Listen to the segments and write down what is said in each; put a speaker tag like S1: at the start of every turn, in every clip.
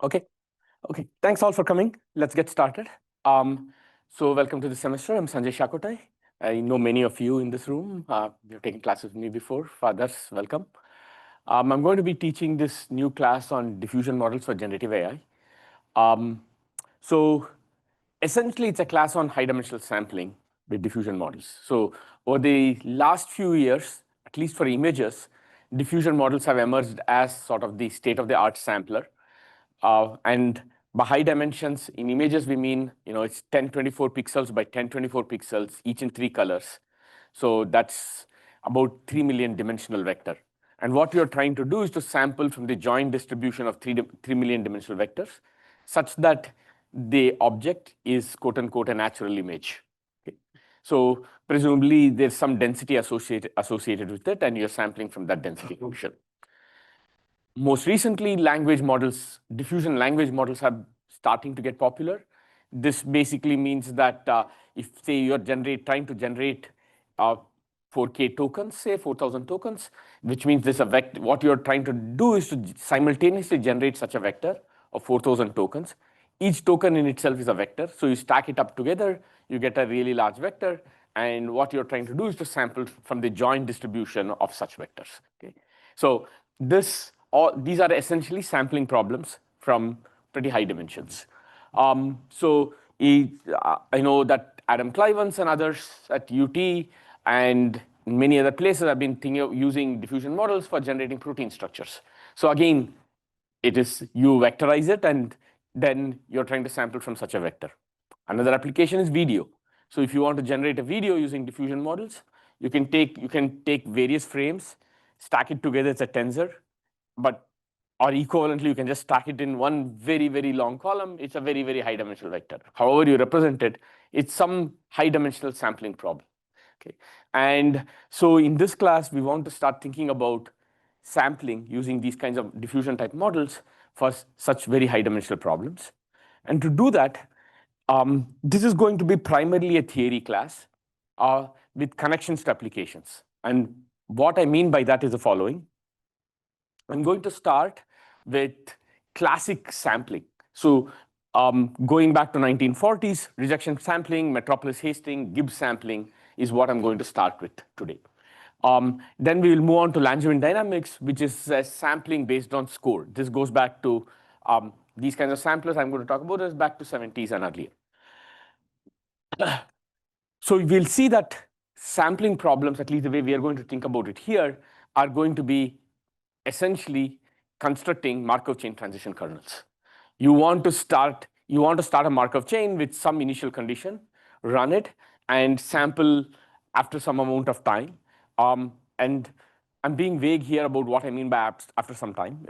S1: Okay. Okay. Thanks all for coming. Let's get started. So welcome to the semester. I'm Sanjay Shakkottai. I know many of you in this room. You've taken classes with me before. For others, welcome. I'm going to be teaching this new class on diffusion models for generative AI. So essentially, it's a class on high-dimensional sampling with diffusion models. So over the last few years, at least for images, diffusion models have emerged as sort of the state-of-the-art sampler. And by high dimensions, in images, we mean, it's 1024 pixels by 1024 pixels, each in 3 colors. So that's about 3 million dimensional vector. And what you're trying to do is to sample from the joint distribution of 3 million dimensional vectors, such that the object is, quote unquote, a natural image. Okay. So presumably, there's some density associated with it, and you're sampling from that density function. Most recently, language models, diffusion language models are starting to get popular. This basically means that if, say, you're trying to generate 4K tokens, say 4,000 tokens, which means there's a vector. What you're trying to do is to simultaneously generate such a vector of 4,000 tokens. Each token in itself is a vector. So you stack it up together, you get a really large vector. And what you're trying to do is to sample from the joint distribution of such vectors. Okay? So these are essentially sampling problems from pretty high dimensions. I know that Adam Clivens and others at UT and many other places have been thinking of using diffusion models for generating protein structures. So again, it is you vectorize it, and then you're trying to sample from such a vector. Another application is video. So if you want to generate a video using diffusion models, you can take various frames, stack it together as a tensor, or equivalently, you can just stack it in one very, very long column. It's a very, very high dimensional vector. However you represent it, it's some high dimensional sampling problem. Okay. And so in this class, we want to start thinking about sampling using these kinds of diffusion type models for such very high dimensional problems. And to do that, this is going to be primarily a theory class with connections to applications. And what I mean by that is the following. I'm going to start with classic sampling. So going back to 1940s, rejection sampling, Metropolis-Hastings, Gibbs sampling is what I'm going to start with today. Then we will move on to Langevin dynamics, which is sampling based on score. This goes back to these kinds of samplers I'm going to talk about is back to 70s and earlier. So we'll see that sampling problems, at least the way we are going to think about it here, are going to be essentially constructing Markov chain transition kernels. You want to start a Markov chain with some initial condition, run it, and sample after some amount of time. And I'm being vague here about what I mean by after some time.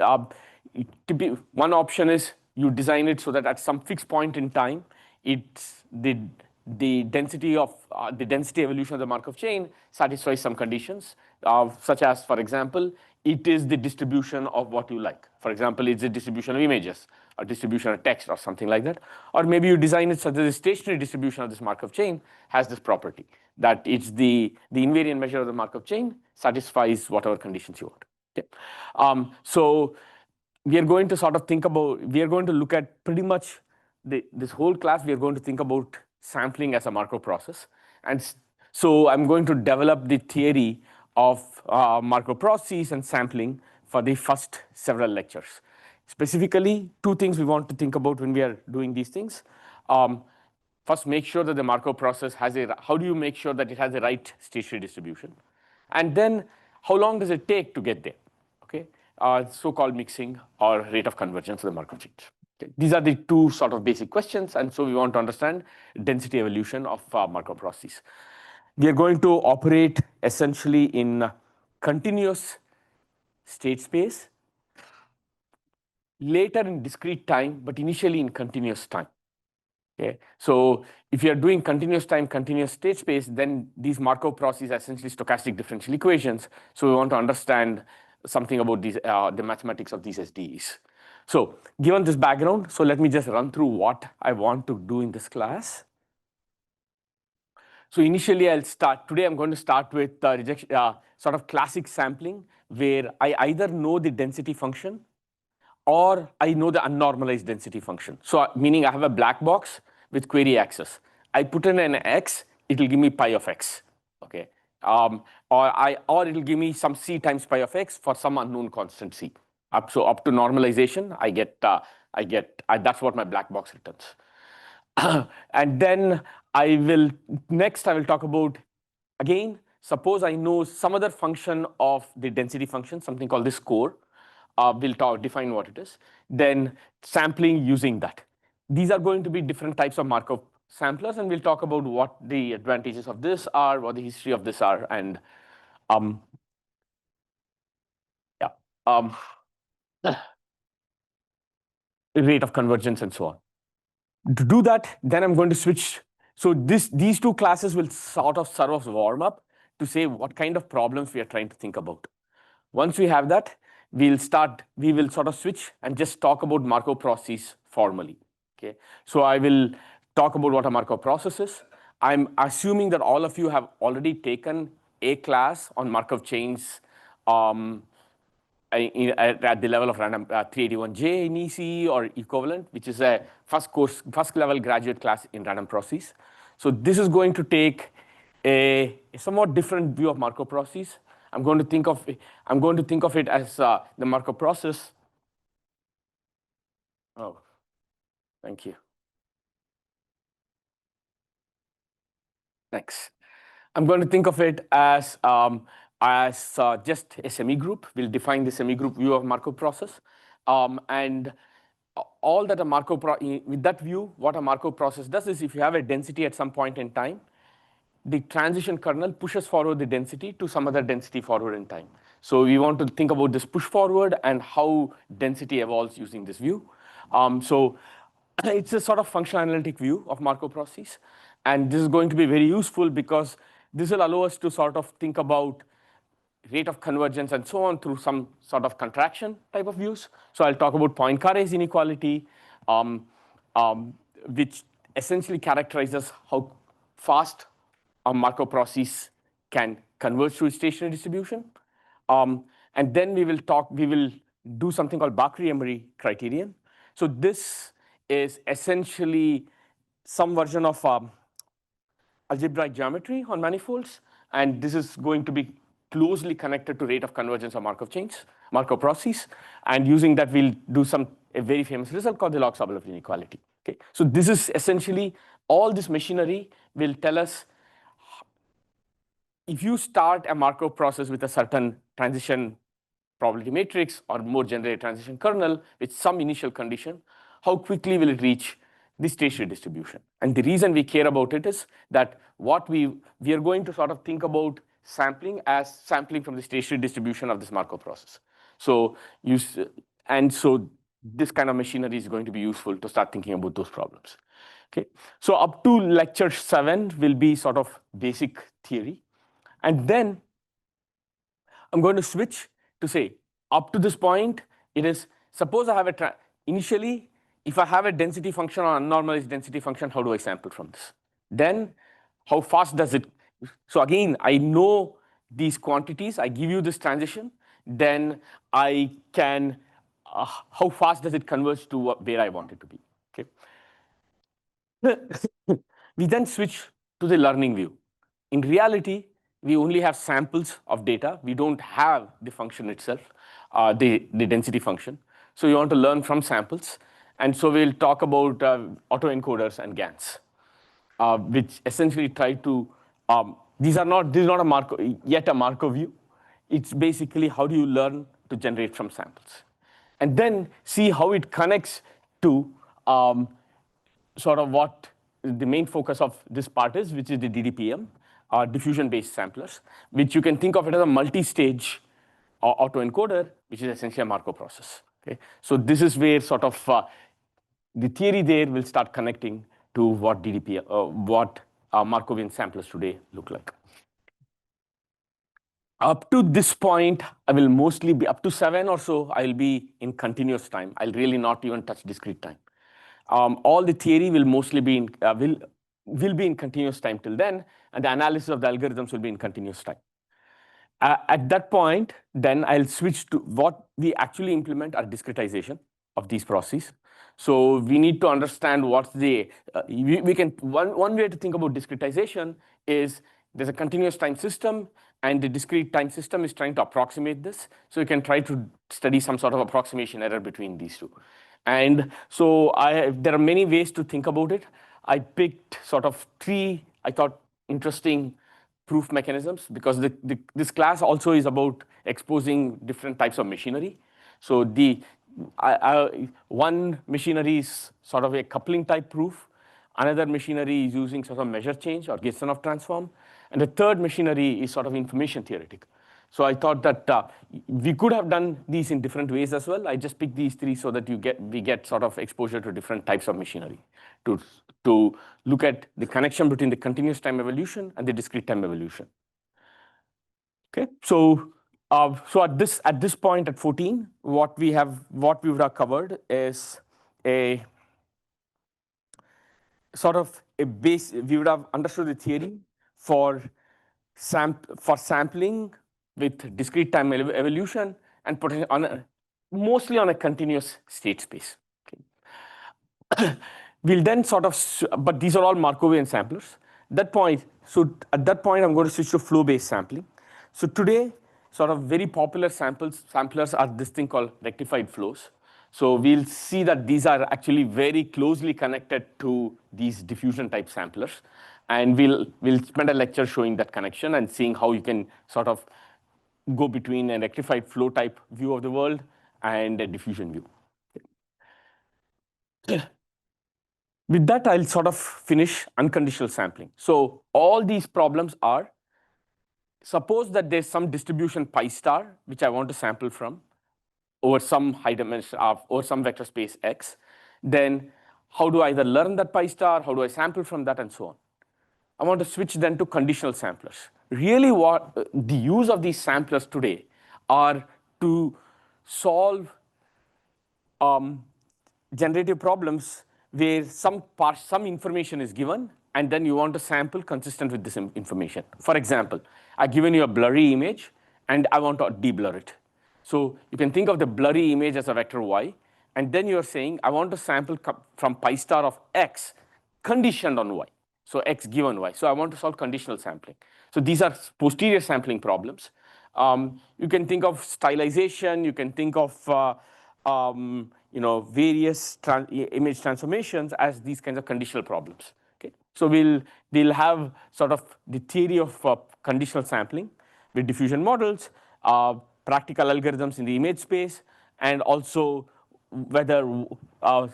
S1: One option is you design it so that at some fixed point in time, it's the density evolution of the Markov chain satisfies some conditions, such as, for example, it is the distribution of what you like. For example, it's the distribution of images, or distribution of text, or something like that. Or maybe you design it so that the stationary distribution of this Markov chain has this property, that it's the invariant measure of the Markov chain satisfies whatever conditions you want. Okay. So we are going to sort of we are going to look at pretty much this whole class, we are going to think about sampling as a Markov process. And so I'm going to develop the theory of Markov processes and sampling for the first several lectures. Specifically, two things we want to think about when we are doing these things. First, make sure that the Markov process how do you make sure that it has the right stationary distribution? And then, how long does it take to get there? Okay, so-called mixing or rate of convergence of the Markov chains. Okay. These are the two sort of basic questions, and so we want to understand density evolution of Markov processes. We are going to operate essentially in continuous state space, later in discrete time, but initially in continuous time. Okay. So if you are doing continuous time, continuous state space, then these Markov processes are essentially stochastic differential equations. So we want to understand something about these, the mathematics of these SDEs. So given this background, so let me just run through what I want to do in this class. So initially, today I'm going to start with sort of classic sampling, where I either know the density function or I know the unnormalized density function. So meaning I have a black box with query access. I put in an x, it will give me pi of x. Okay. Or it'll give me some c times pi of x for some unknown constant c. Up to normalization, that's what my black box returns. And then I will talk about, again, suppose I know some other function of the density function, something called the score. We'll define what it is. Then sampling using that. These are going to be different types of Markov samplers, and we'll talk about what the advantages of this are, what the history of this are, and yeah, rate of convergence and so on. To do that, then I'm going to switch. So these two classes will sort of serve as warm up to say what kind of problems we are trying to think about. Once we have that, we will sort of switch and just talk about Markov processes formally. Okay. So I will talk about what a Markov process is. I'm assuming that all of you have already taken a class on Markov chains at the level of random 381J in ECE or equivalent, which is a first level graduate class in random processes. So this is going to take a somewhat different view of Markov processes. I'm going to think of it as the Markov process. Oh, thank you. Thanks. I'm going to think of it as just a semi-group. We'll define the semi-group view of Markov process. And all that with that view, what a Markov process does is if you have a density at some point in time, the transition kernel pushes forward the density to some other density forward in time. So we want to think about this push forward and how density evolves using this view. So it's a sort of functional analytic view of Markov processes. And this is going to be very useful because this will allow us to sort of think about rate of convergence and so on through some sort of contraction type of views. So I'll talk about Poincaré's inequality, which essentially characterizes how fast a Markov process can converge to a stationary distribution. And then we will do something called Bakri-Emery criterion. So this is essentially some version of algebraic geometry on manifolds. And this is going to be closely connected to rate of convergence of Markov chains, Markov processes. And using that, we'll do a very famous result called the log-Sobolev inequality. Okay? So this is essentially all this machinery will tell us if you start a Markov process with a certain transition probability matrix or more generated transition kernel with some initial condition, how quickly will it reach the stationary distribution? And the reason we care about it is that we are going to sort of think about sampling as sampling from the stationary distribution of this Markov process. So this kind of machinery is going to be useful to start thinking about those problems. Okay. So up to lecture 7 will be sort of basic theory. And then I'm going to switch to say, up to this point, it is, suppose I have initially, if I have a density function or unnormalized density function, how do I sample from this? Then how fast does it? So again, I know these quantities, I give you this transition, then I can, how fast does it converge to where I want it to be? Okay. We then switch to the learning view. In reality, we only have samples of data. We don't have the function itself, the density function. So you want to learn from samples. And so we'll talk about autoencoders and GANs, which essentially try to, this is not yet a Markov view. It's basically how do you learn to generate from samples. And then see how it connects to sort of what the main focus of this part is, which is the DDPM, diffusion-based samplers, which you can think of it as a multi-stage autoencoder, which is essentially a Markov process. Okay? So this is where sort of the theory there will start connecting to what Markovian samplers today look like. Up to this point, I will mostly be up to 7 or so. I'll be in continuous time. I'll really not even touch discrete time. All the theory will mostly be will be in continuous time till then, and the analysis of the algorithms will be in continuous time. At that point, then I'll switch to what we actually implement are discretization. of these processes. So we need to understand what's the, we can, one way to think about discretization is there's a continuous time system and the discrete time system is trying to approximate this. So you can try to study some sort of approximation error between these two. And so there are many ways to think about it. I picked sort of three, I thought, interesting proof mechanisms because this class also is about exposing different types of machinery. So one machinery is sort of a coupling type proof. Another machinery is using sort of measure change or Girsanov transform. And the third machinery is sort of information theoretic. So I thought that we could have done these in different ways as well. I just picked these three so that we get sort of exposure to different types of machinery to look at the connection between the continuous time evolution and the discrete time evolution. Okay, so at this point at 14, what we would have covered is a sort of a base. We would have understood the theory for sampling with discrete time evolution and mostly on a continuous state space. Okay. We'll then sort of, but these are all Markovian samplers. At that point, I'm going to switch to flow-based sampling. So today, sort of very popular samplers are this thing called rectified flows. So we'll see that these are actually very closely connected to these diffusion type samplers. And we'll spend a lecture showing that connection and seeing how you can sort of go between a rectified flow type view of the world and a diffusion view. With that, I'll sort of finish unconditional sampling. So all these problems are, suppose that there's some distribution pi star, which I want to sample from, over some high dimension or some vector space X. Then how do I either learn that pi star? How do I sample from that? And so on. I want to switch then to conditional samplers. Really what the use of these samplers today are to solve generative problems where some information is given and then you want to sample consistent with this information. For example, I've given you a blurry image and I want to de-blur it. So you can think of the blurry image as a vector y, and then you're saying I want to sample from pi star of x conditioned on y. So x given y. So I want to solve conditional sampling. So these are posterior sampling problems. You can think of stylization. You can think of various image transformations as these kinds of conditional problems. Okay, so we'll have sort of the theory of conditional sampling with diffusion models, practical algorithms in the image space, and also whether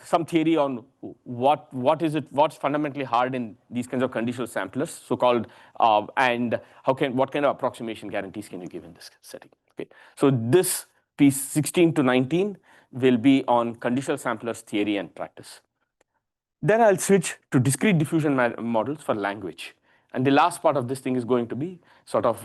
S1: some theory on what's fundamentally hard in these kinds of conditional samplers, so-called, and what kind of approximation guarantees can you give in this setting? Okay, so this piece 16 to 19 will be on conditional samplers theory and practice. Then I'll switch to discrete diffusion models for language. And the last part of this thing is going to be sort of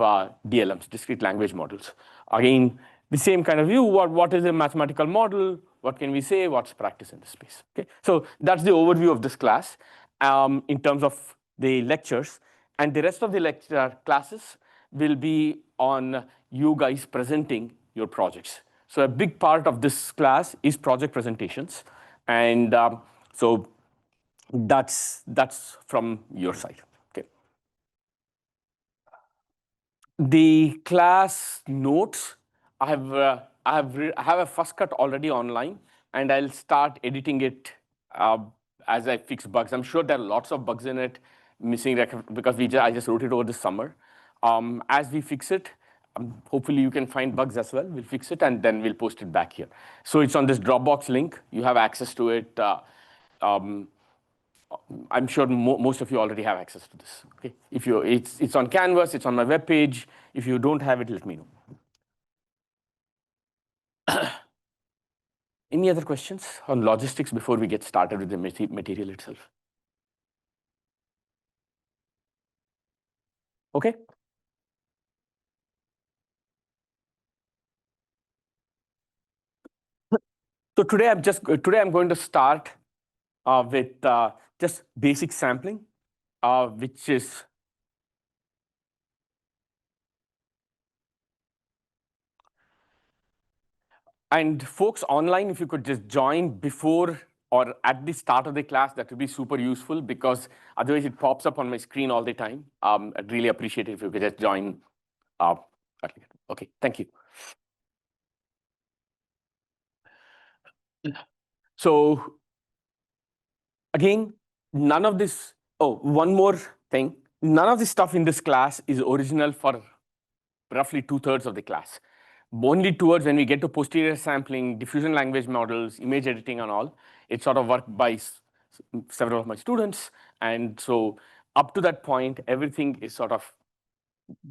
S1: DLMs, discrete language models. Again, the same kind of view, what is a mathematical model? What can we say? What's practice in this space? Okay, so that's the overview of this class in terms of the lectures. And the rest of the lecture classes will be on you guys presenting your projects. So a big part of this class is project presentations. And so that's from your side. Okay. The class notes, I have a first cut already online, and I'll start editing it as I fix bugs. I'm sure there are lots of bugs in it, missing because I just wrote it over the summer. As we fix it, hopefully you can find bugs as well. We'll fix it and then we'll post it back here. So it's on this Dropbox link. You have access to it. I'm sure most of you already have access to this. Okay, it's on Canvas. It's on my webpage. If you don't have it, let me know. Any other questions on logistics before we get started with the material itself? Okay. So today I'm going to start with just basic sampling, which is And folks online, if you could just join before or at the start of the class, that would be super useful, because otherwise it pops up on my screen all the time. I'd really appreciate it if you could just join. Okay, thank you. So again, none of this, oh, one more thing. None of the stuff in this class is original for roughly 2/3 of the class. Only towards when we get to posterior sampling, diffusion language models, image editing and all, it's sort of worked by several of my students. And so up to that point, everything is sort of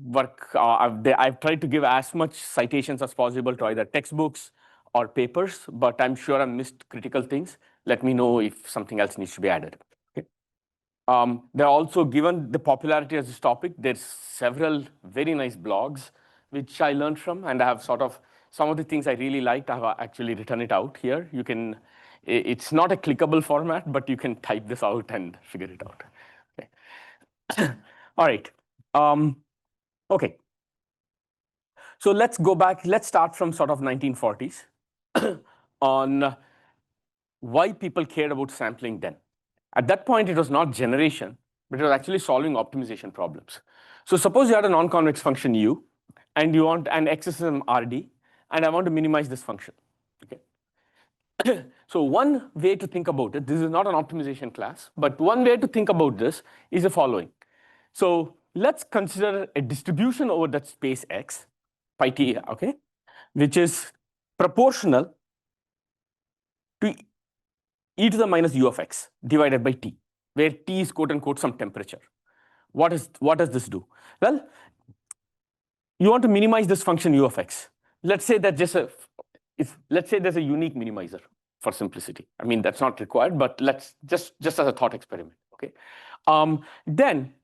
S1: work. I've tried to give as much citations as possible to either textbooks or papers, but I'm sure I missed critical things. Let me know if something else needs to be added. Okay. They're also, given the popularity of this topic, there's several very nice blogs which I learned from, and I have sort of some of the things I really liked. I have actually written it out here. You can, it's not a clickable format, but you can type this out and figure it out. Okay. All right. Okay. So let's go back. Let's start from sort of 1940s on why people cared about sampling then. At that point, it was not generation, but it was actually solving optimization problems. So suppose you had a non-convex function u, and you want an x is some rd, and I want to minimize this function. Okay. So one way to think about it, this is not an optimization class, but one way to think about this is the following. So let's consider a distribution over that space x, pi t, okay, which is proportional to e to the minus u of x divided by t, where t is quote unquote some temperature. What does this do? Well, you want to minimize this function u of x. Let's say that let's say there's a unique minimizer for simplicity. I mean, that's not required, but let's just as a thought experiment. Okay. Then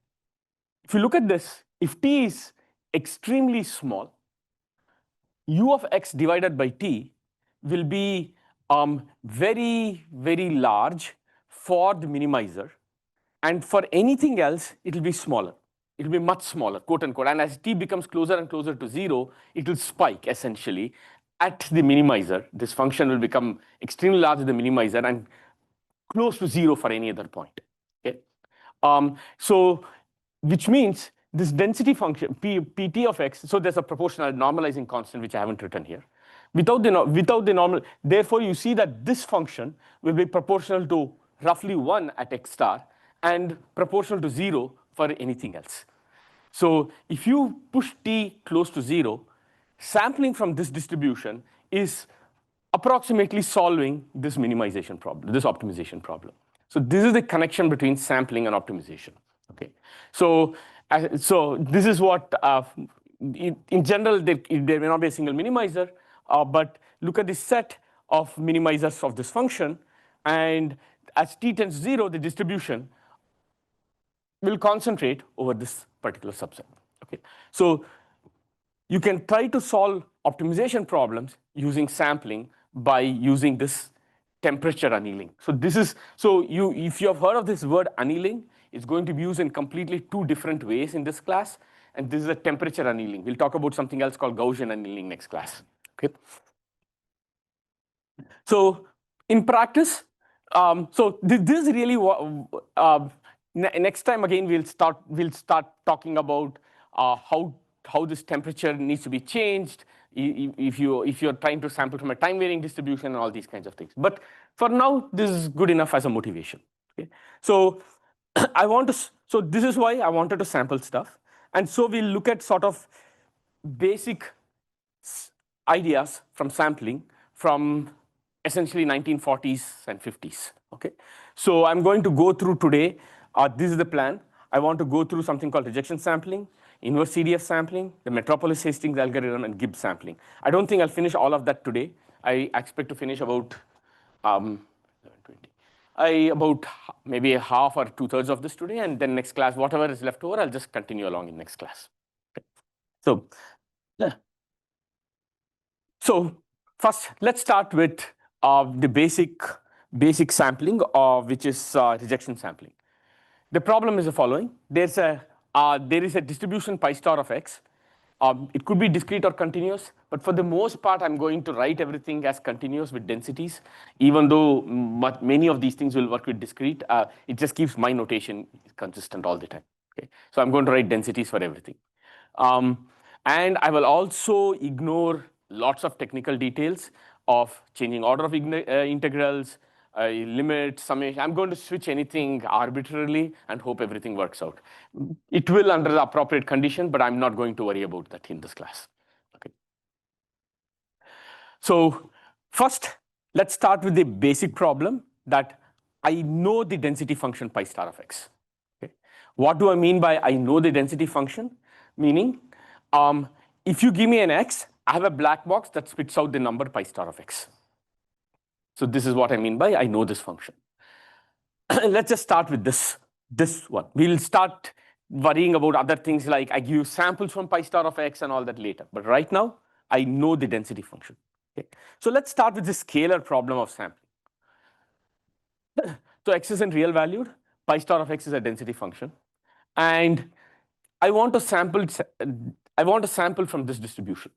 S1: if you look at this, if t is extremely small, u of x divided by t will be very, very large for the minimizer. And for anything else, it will be smaller. It will be much smaller, quote unquote. And as t becomes closer and closer to 0, it will spike essentially at the minimizer. This function will become extremely large at the minimizer and close to 0 for any other point. Okay. So which means this density function, pt of x, so there's a proportional normalizing constant, which I haven't written here. Without the normal, therefore, you see that this function will be proportional to roughly 1 at x star and proportional to 0 for anything else. So if you push t close to 0, sampling from this distribution is approximately solving this minimization problem, this optimization problem. So this is the connection between sampling and optimization. Okay. So this is what, in general, there may not be a single minimizer, but look at the set of minimizers of this function, and as t tends to 0, the distribution will concentrate over this particular subset. Okay. So you can try to solve optimization problems using sampling by using this temperature annealing. So if you have heard of this word annealing, it's going to be used in completely 2 different ways in this class, and this is a temperature annealing. We'll talk about something else called Gaussian annealing next class. Okay. So in practice, so this is really what next time again we'll start talking about how this temperature needs to be changed if you're trying to sample from a time varying distribution and all these kinds of things. But for now, this is good enough as a motivation. Okay. So so this is why I wanted to sample stuff, and so we'll look at sort of basic ideas from sampling from essentially 1940s and 50s. Okay. So I'm going to go through today. This is the plan. I want to go through something called rejection sampling, inverse CDF sampling, the Metropolis-Hastings algorithm, and Gibbs sampling. I don't think I'll finish all of that today. I expect to finish about about maybe half or 2/3 of this today, and then next class, whatever is left over, I'll just continue along in next class. Okay. So first, let's start with the basic sampling, which is rejection sampling. The problem is the following: there is a distribution pi star of x, It could be discrete or continuous, but for the most part, I'm going to write everything as continuous with densities, even though many of these things will work with discrete. It just keeps my notation consistent all the time. Okay? So I'm going to write densities for everything. And I will also ignore lots of technical details of changing order of integrals, limit, summation. I'm going to switch anything arbitrarily and hope everything works out. It will under the appropriate condition, but I'm not going to worry about that in this class. Okay. So first, let's start with the basic problem that I know the density function pi star of x. Okay. What do I mean by I know the density function? Meaning, if you give me an x, I have a black box that spits out the number pi star of x. So this is what I mean by I know this function. Let's just start with this one. We'll start worrying about other things like I give you samples from pi star of x and all that later. But right now, I know the density function. Okay. So let's start with the scalar problem of sampling. So x isn't real valued. Pi star of x is a density function. And I want to sample from this distribution.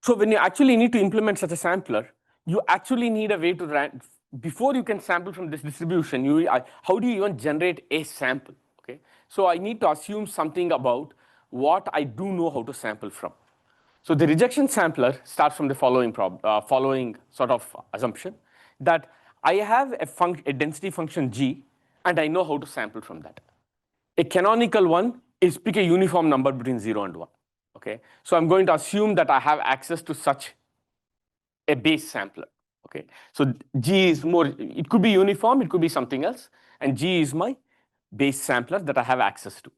S1: So when you actually need to implement such a sampler, you actually need a way to before you can sample from this distribution, how do you even generate a sample? Okay. So I need to assume something about what I do know how to sample from. So the rejection sampler starts from the following sort of assumption that I have a density function g, and I know how to sample from that. A canonical one is pick a uniform number between 0 and 1. Okay, so I'm going to assume that I have access to such a base sampler. Okay, so G is more, it could be uniform, it could be something else, and G is my base sampler that I have access to.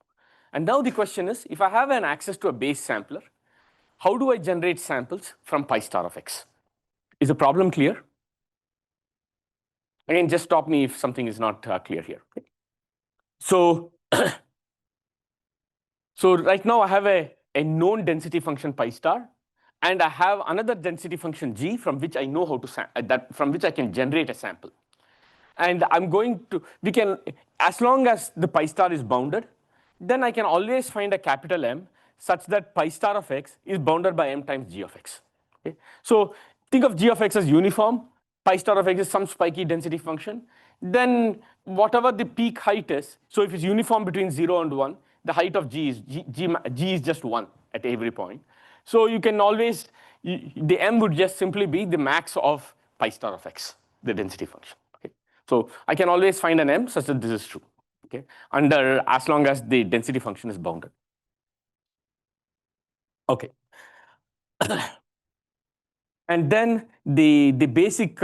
S1: And now the question is, if I have an access to a base sampler, how do I generate samples from pi star of x? Is the problem clear? Again, just stop me if something is not clear here. Okay. So, so right now I have a known density function pi star, and I have another density function g from which I know how to from which I can generate a sample. And I'm going to, as long as the pi star is bounded, then I can always find a capital M such that pi star of x is bounded by m times g of x. Okay? So think of g of x as uniform, pi star of x is some spiky density function. Then whatever the peak height is, so if it's uniform between 0 and 1, the height of g is just 1 at every point. So you can always, the m would just simply be the max of pi star of x, the density function. Okay? So I can always find an m such that this is true. Okay? As long as the density function is bounded. Okay. And then the basic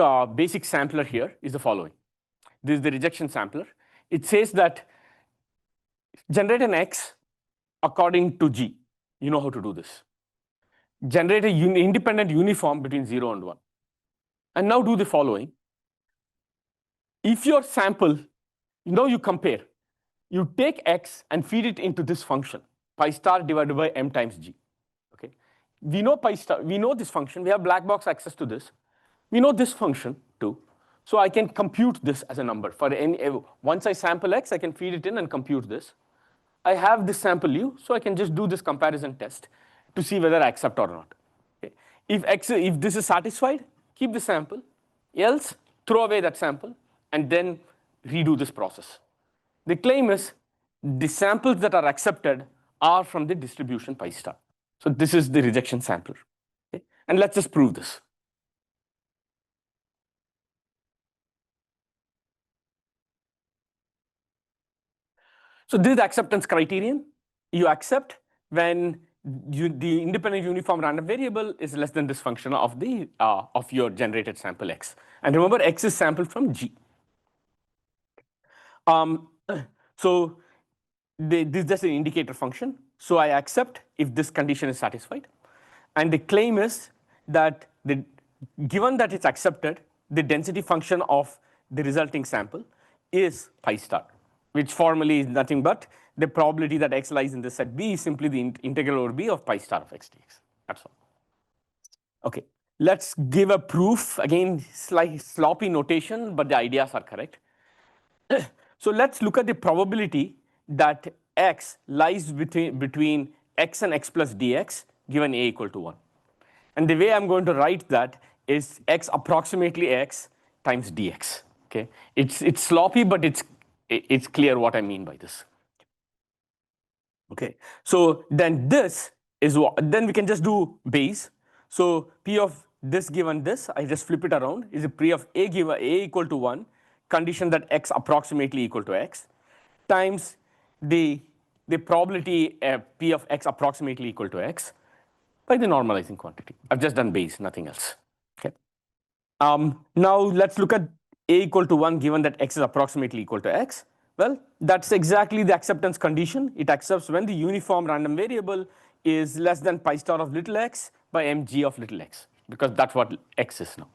S1: sampler here is the following. This is the rejection sampler. It says that generate an x according to g. You know how to do this. Generate an independent uniform between 0 and 1. And now do the following. If your sample, you compare. You take x and feed it into this function, pi star divided by m times g. Okay. We know pi star, we know this function, we have black box access to this. We know this function too. So I can compute this as a number. Once I sample x, I can feed it in and compute this. I have this sample u, so I can just do this comparison test to see whether I accept or not. Okay. If this is satisfied, keep the sample. Else, throw away that sample and then redo this process. The claim is the samples that are accepted are from the distribution pi star. So this is the rejection sampler. Okay. And let's just prove this. So this is the acceptance criterion. You accept when the independent uniform random variable is less than this function of your generated sample x. And remember, x is sampled from G. So this is just an indicator function. So I accept if this condition is satisfied. And the claim is that given that it's accepted, the density function of the resulting sample is pi star, which formally is nothing but the probability that x lies in the set B is simply the integral over B of pi star of x dx. That's all. Okay, let's give a proof. Again, slight sloppy notation, but the ideas are correct. So let's look at the probability that x lies between x and x plus dx given a equal to 1. And the way I'm going to write that is x approximately x times dx. Okay, it's sloppy, but it's clear what I mean by this. Okay, so then this is what, then we can just do Bayes. So P of this given this, I just flip it around, is a P of A given A equal to 1, condition that x approximately equal to x, times the probability P of x approximately equal to x by the normalizing quantity. I've just done Bayes, nothing else. Okay. Now let's look at a equal to 1 given that x is approximately equal to x. Well, that's exactly the acceptance condition. It accepts when the uniform random variable is less than pi star of little x by mg of little x, because that's what x is now.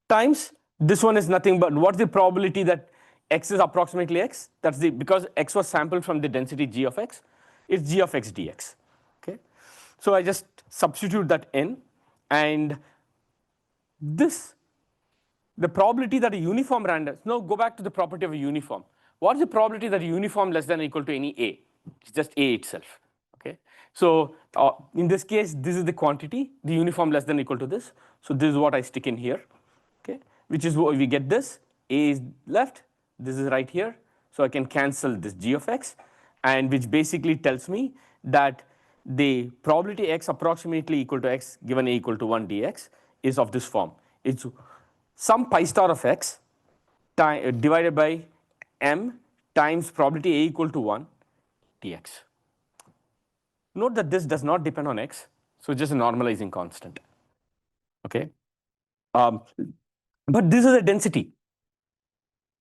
S1: Times, this one is nothing but what's the probability that x is approximately x? That's the, because x was sampled from the density g of x, it's g of x dx. Okay. So I just substitute that in, and this, the probability that a uniform random, now go back to the property of a uniform. What's the probability that a uniform less than or equal to any a? It's just a itself. Okay. So in this case, this is the quantity, the uniform less than or equal to this. So this is what I stick in here. Okay, which is what we get this. A is left, this is right here. So I can cancel this g of x, and which basically tells me that the probability x approximately equal to x given a equal to 1 dx is of this form. It's some pi star of x divided by m times probability a equal to 1 dx. Note that this does not depend on x, so it's just a normalizing constant. Okay, but this is a density.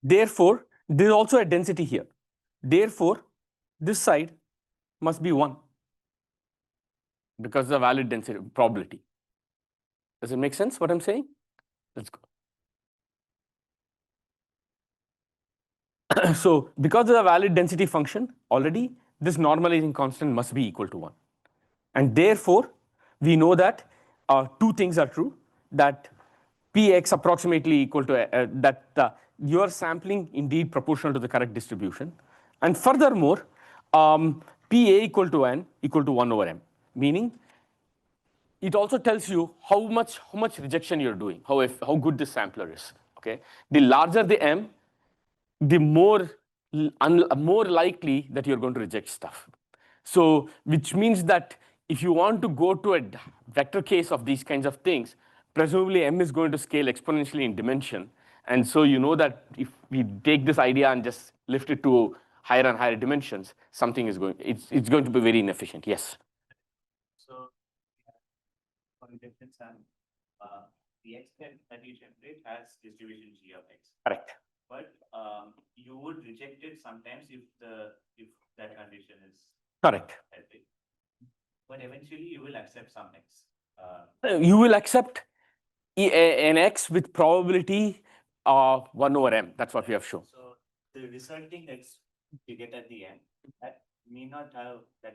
S1: Therefore, there is also a density here. Therefore, this side must be 1 because of the valid density probability. Does it make sense what I'm saying? Let's go. So because of the valid density function, already this normalizing constant must be equal to 1. And therefore, we know that two things are true, that Px approximately equal to, you are sampling indeed proportional to the correct distribution. And furthermore, Pa equal to n equal to 1 over m, meaning it also tells you how much rejection you're doing, how good this sampler is. Okay, the larger the m, the more likely that you're going to reject stuff. So, which means that if you want to go to a vector case of these kinds of things, presumably m is going to scale exponentially in dimension. And so you know that if we take this idea and just lift it to higher and higher dimensions, something is going, it's going to be very inefficient. Yes?
S2: So, for rejection sample, the x that you generate has distribution g of x.
S1: Correct.
S2: But you would reject it sometimes if that condition is
S1: correct.
S2: healthy. But eventually you will accept some x.
S1: You will accept an x with probability 1 over m. That's what we have shown.
S2: So the resulting x you get at the end, that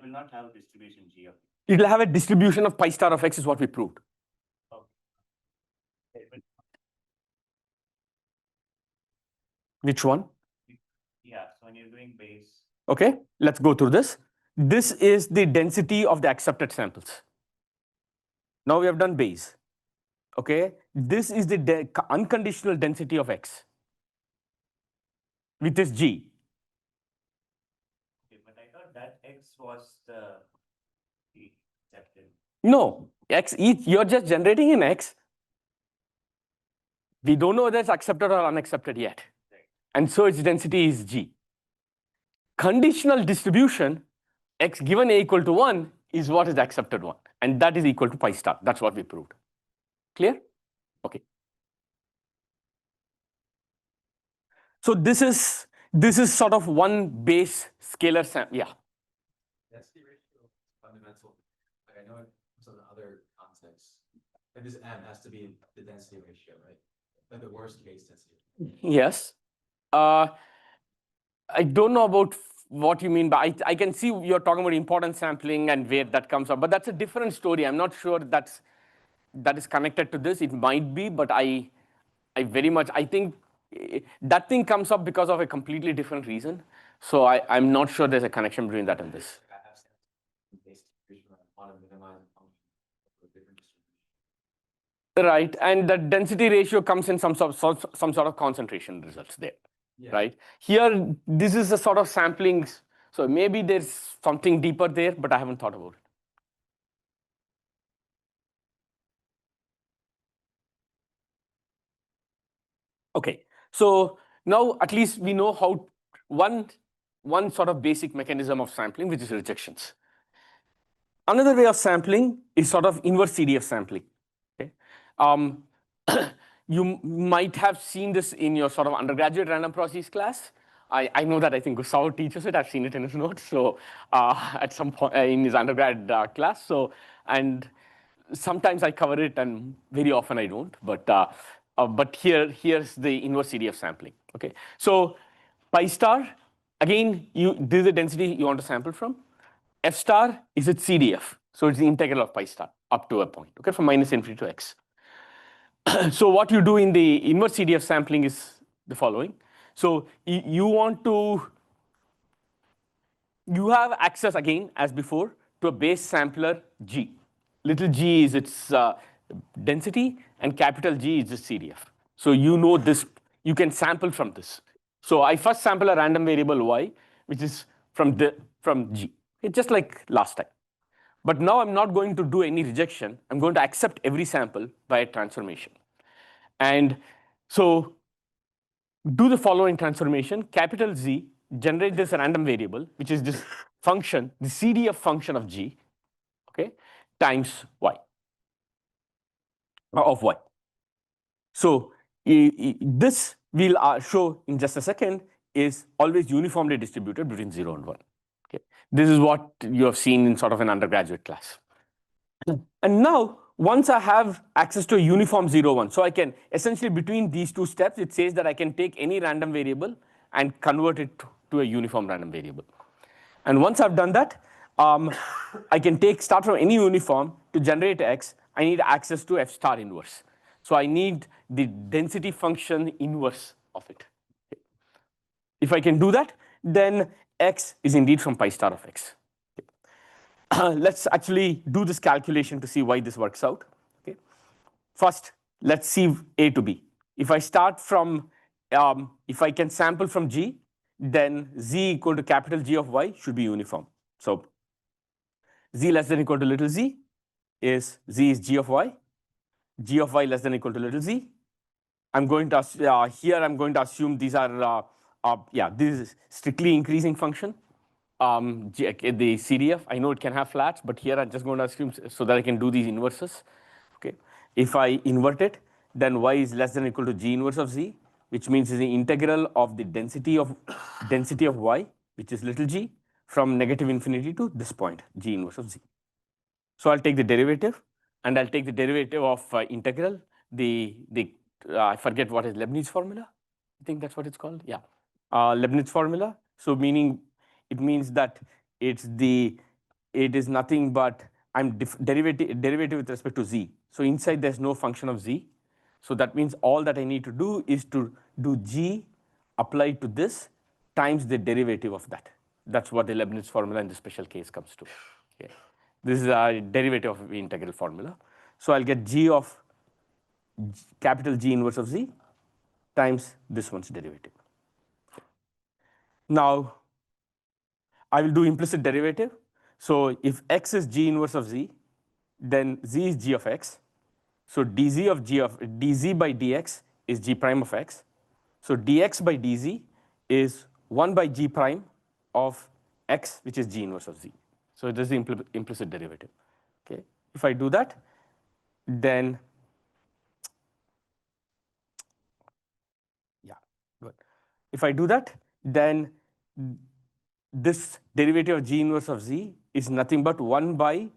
S2: will not have distribution g of x.
S1: It will have a distribution of pi star of x is what we proved.
S2: Okay.
S1: Which one?
S2: Yeah, so when you're doing Bayes.
S1: Okay, let's go through this. This is the density of the accepted samples. Now we have done Bayes. Okay, this is the unconditional density of x with this g.
S2: Okay, but I thought that x was the accepted.
S1: No, x, you're just generating an x. We don't know whether it's accepted or unaccepted yet.
S2: Right.
S1: And so its density is g. Conditional distribution, x given a equal to 1 is what is the accepted one. And that is equal to pi star. That's what we proved. Clear? Okay. So this is sort of one base scalar sample. Yeah.
S3: Density ratio is fundamental. Like I know in some other contexts, and this m has to be the density ratio, right? Like the worst case density.
S1: Yes. I don't know about what you mean, but I can see you're talking about importance sampling and where that comes up. But that's a different story. I'm not sure that is connected to this. It might be, but I very much, I think that thing comes up because of a completely different reason. So I'm not sure there's a connection between that and this.
S3: I have some basic distribution where I want to minimize a function for a different distribution.
S1: Right, and the density ratio comes in some sort of concentration results there.
S3: Yeah.
S1: Right? Here, this is a sort of sampling. So maybe there's something deeper there, but I haven't thought about it. Okay, so now at least we know how one sort of basic mechanism of sampling, which is rejections. Another way of sampling is sort of inverse CDF sampling. Okay? You might have seen this in your sort of undergraduate random process class. I know that I think Gustavo teaches it. I've seen it in his notes. So at some point in his undergrad class. So and sometimes I cover it, and very often I don't. But here's the inverse CDF sampling. Okay, so pi star again. This is the density you want to sample from. F star is its CDF, so it's the integral of pi star up to a point. Okay, from -infinity to x. So what you do in the inverse CDF sampling is the following. So you want to, you have access again as before to a base sampler G. Little g is its density and capital G is its CDF. So you know this, you can sample from this. So I first sample a random variable y, which is from G. It's just like last time. But now I'm not going to do any rejection. I'm going to accept every sample by a transformation. And so do the following transformation. Capital Z, generate this random variable, which is this function, the CDF function of G, okay, times y, of y. So this we'll show in just a second is always uniformly distributed between 0 and 1. Okay, this is what you have seen in sort of an undergraduate class. And now, once I have access to a uniform 0, 1, so I can essentially between these two steps, it says that I can take any random variable and convert it to a uniform random variable. And once I've done that, I can start from any uniform to generate x. I need access to f star inverse. So I need the density function inverse of it. If I can do that, then x is indeed from pi star of x. Let's actually do this calculation to see why this works out. Okay. First, let's see A to B. If I start from, if I can sample from G, then Z equal to capital G of Y should be uniform. So Z less than equal to little z is Z is G of Y. G of Y less than equal to little z. I'm going to, here I'm going to assume these are, this is strictly increasing function. The CDF, I know it can have flats, but here I'm just going to assume so that I can do these inverses. Okay, if I invert it, then y is less than or equal to g inverse of z, which means is the integral of the density of y, which is little g, from -infinity to this point, g inverse of z. So I'll take the derivative, and I'll take the derivative of integral. I forget what is Leibniz formula. I think that's what it's called. Yeah, Leibniz formula. So meaning. It means that it is nothing but I'm derivative with respect to z. So inside there's no function of z. So that means all that I need to do is to do g applied to this times the derivative of that. That's what the Leibniz formula in the special case comes to. Okay. This is a derivative of the integral formula. So I'll get g of capital G inverse of z times this one's derivative. Now, I will do implicit derivative. So if x is g inverse of z, then z is g of x. So dz by dx is g prime of x. So dx by dz is 1 by g prime of x, which is g inverse of z. So this is the implicit derivative. Okay. If I do that, then yeah, good. If I do that, then this derivative of g inverse of z is nothing but 1 by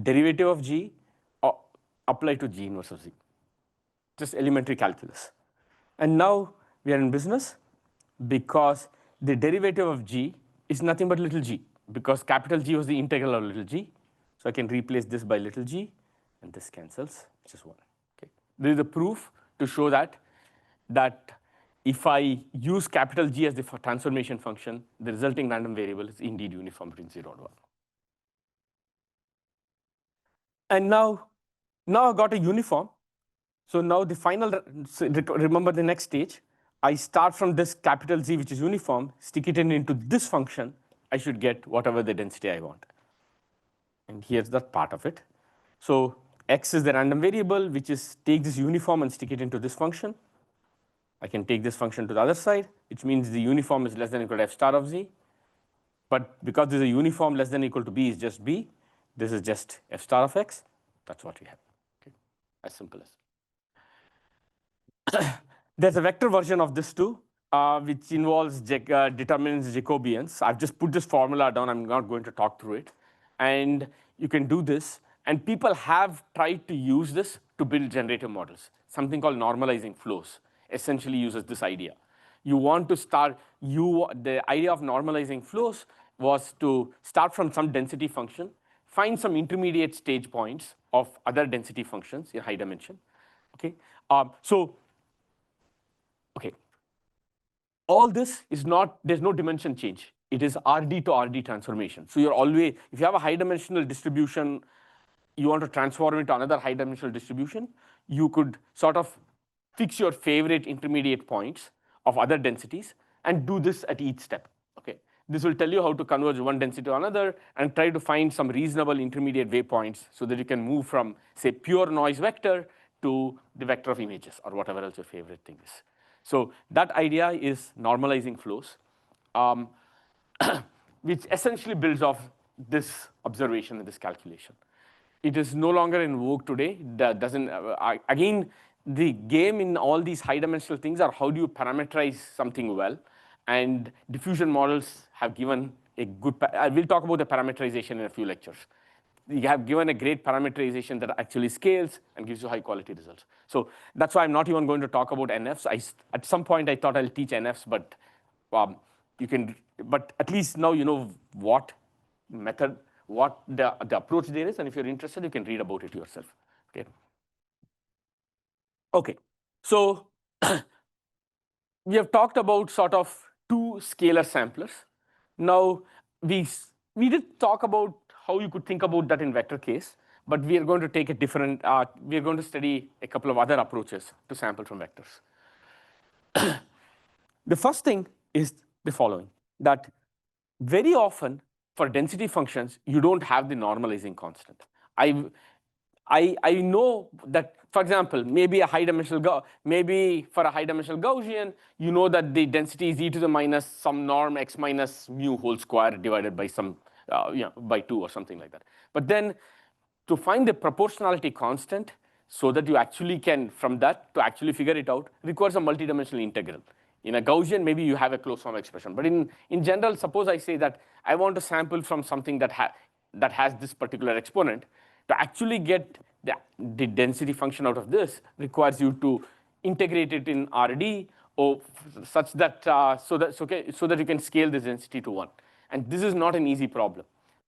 S1: derivative of g applied to g inverse of z. Just elementary calculus. And now we are in business because the derivative of g is nothing but little g, because capital G was the integral of little g. So I can replace this by little g, and this cancels, which is 1. Okay. This is the proof to show that if I use capital G as the transformation function, the resulting random variable is indeed uniform between 0 and 1. And now I've got a uniform. So now the final, remember the next stage. I start from this capital Z, which is uniform, stick it into this function. I should get whatever the density I want. And here's that part of it. So x is the random variable, which is take this uniform and stick it into this function. I can take this function to the other side, which means the uniform is less than or equal to f star of z. But because this is a uniform less than or equal to b is just b, this is just f star of x. That's what we have. Okay. As simple as. There's a vector version of this too, which involves determinants Jacobians. I've just put this formula down. I'm not going to talk through it. And you can do this. And people have tried to use this to build generative models. Something called normalizing flows essentially uses this idea. You want to start, the idea of normalizing flows was to start from some density function, find some intermediate stage points of other density functions in high dimension. Okay, okay, all this is not, there's no dimension change. It is RD to RD transformation. So you're always, if you have a high dimensional distribution, you want to transform it to another high dimensional distribution, you could sort of fix your favorite intermediate points of other densities and do this at each step. Okay, this will tell you how to converge one density to another and try to find some reasonable intermediate waypoints so that you can move from, say, pure noise vector to the vector of images or whatever else your favorite thing is. So that idea is normalizing flows, which essentially builds off this observation and this calculation. It is no longer in vogue today. That doesn't, again, the game in all these high dimensional things are how do you parameterize something well, and diffusion models have given a good, we'll talk about the parameterization in a few lectures. You have given a great parameterization that actually scales and gives you high quality results. So that's why I'm not even going to talk about NFs. At some point I thought I'll teach NFs, but you can, but at least now you know what method, what the approach there is, and if you're interested, you can read about it yourself. Okay. Okay. So we have talked about sort of two scalar samplers. Now we did talk about how you could think about that in vector case, but we are going to take a different. We are going to study a couple of other approaches to sample from vectors. The first thing is the following: that very often for density functions, you don't have the normalizing constant. I know that, for example, maybe a high dimensional maybe for a high dimensional Gaussian, you know that the density is e to the minus some norm x minus mu whole square divided by some by 2 or something like that. But then to find the proportionality constant so that you actually can, from that to actually figure it out, requires a multidimensional integral. In a Gaussian, maybe you have a closed form expression. But in general, suppose I say that I want to sample from something that has this particular exponent. To actually get the density function out of this requires you to integrate it in RD or such that, so that you can scale this density to 1. And this is not an easy problem.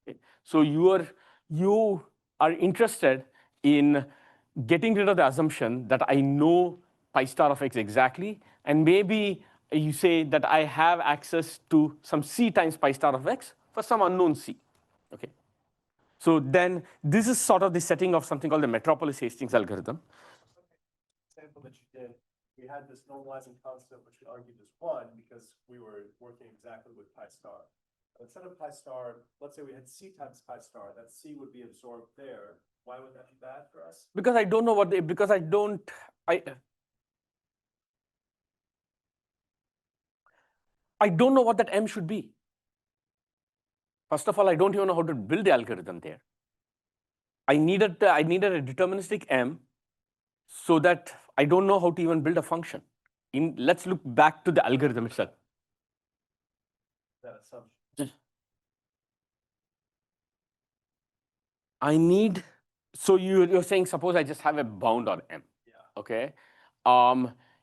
S1: Okay? So you are interested in getting rid of the assumption that I know pi star of x exactly, and maybe you say that I have access to some c times pi star of x for some unknown c. Okay. So then this is sort of the setting of something called the Metropolis-Hastings algorithm.
S4: Example that you did, we had this normalizing constant, which we argued is 1 because we were working exactly with pi star. But instead of pi star, let's say we had c times pi star, that c would be absorbed there. Why would that be bad for us?
S1: Because I don't know what because I don't know what that m should be. First of all, I don't even know how to build the algorithm there. I needed a deterministic m so that I don't know how to even build a function. Let's look back to the algorithm itself.
S4: That assumption.
S1: I need, so you're saying suppose I just have a bound on m.
S4: Yeah.
S1: Okay.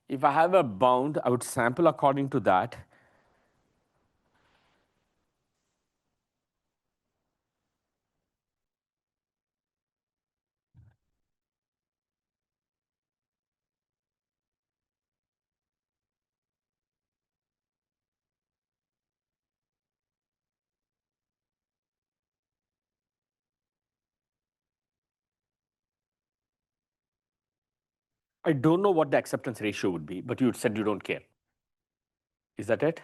S1: If I have a bound, I would sample according to that. I don't know what the acceptance ratio would be, but you said you don't care. Is that it?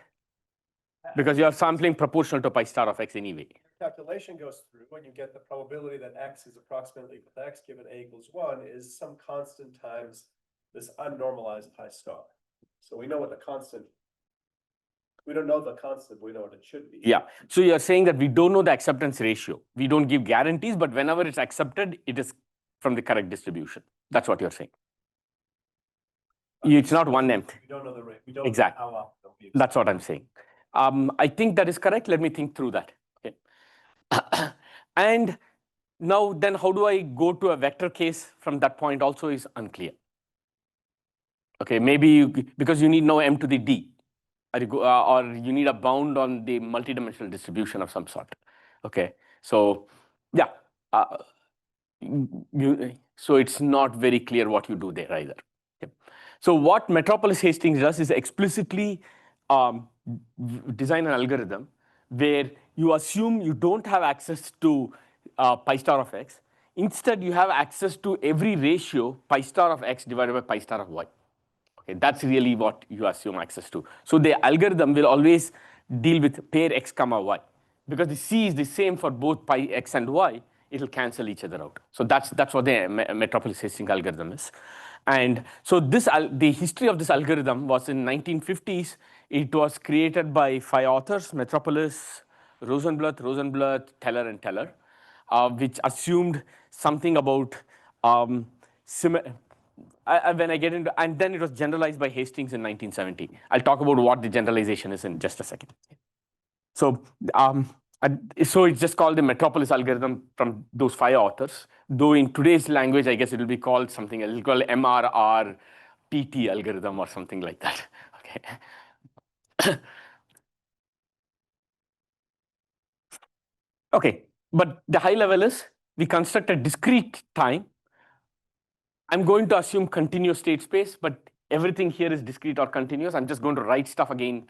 S1: Because you are sampling proportional to pi star of x anyway.
S4: Calculation goes through when you get the probability that x is approximately equal to x given a equals 1 is some constant times this unnormalized pi star. So we know what the constant, we don't know the constant, we know what it should be.
S1: Yeah. So you're saying that we don't know the acceptance ratio. We don't give guarantees, but whenever it's accepted, it is from the correct distribution. That's what you're saying. It's not one nth.
S4: We don't know the rate. We don't
S1: Exactly.
S4: know how often it'll be.
S1: That's what I'm saying. I think that is correct. Let me think through that. Okay. And now then how do I go to a vector case from that point also is unclear. Okay, maybe because you need now m to the d, or you need a bound on the multidimensional distribution of some sort. Okay, so yeah, so it's not very clear what you do there either. Okay. So what Metropolis-Hastings does is explicitly design an algorithm where you assume you don't have access to pi star of x. Instead, you have access to every ratio pi star of x divided by pi star of y. Okay, that's really what you assume access to. So the algorithm will always deal with pair x comma y. Because the c is the same for both pi x and y, it'll cancel each other out. So that's what the Metropolis-Hastings algorithm is. And so the history of this algorithm was in 1950s. It was created by 5 authors, Metropolis, Rosenblatt, Teller, and Teller, which assumed something about when I get into, and then it was generalized by Hastings in 1970. I'll talk about what the generalization is in just a second. So, so it's just called the Metropolis algorithm from those 5 authors. Though in today's language, I guess it will be called something else. It'll be called MRR-PT algorithm or something like that. Okay. Okay, but the high level is we construct a discrete time. I'm going to assume continuous state space, but everything here is discrete or continuous. I'm just going to write stuff again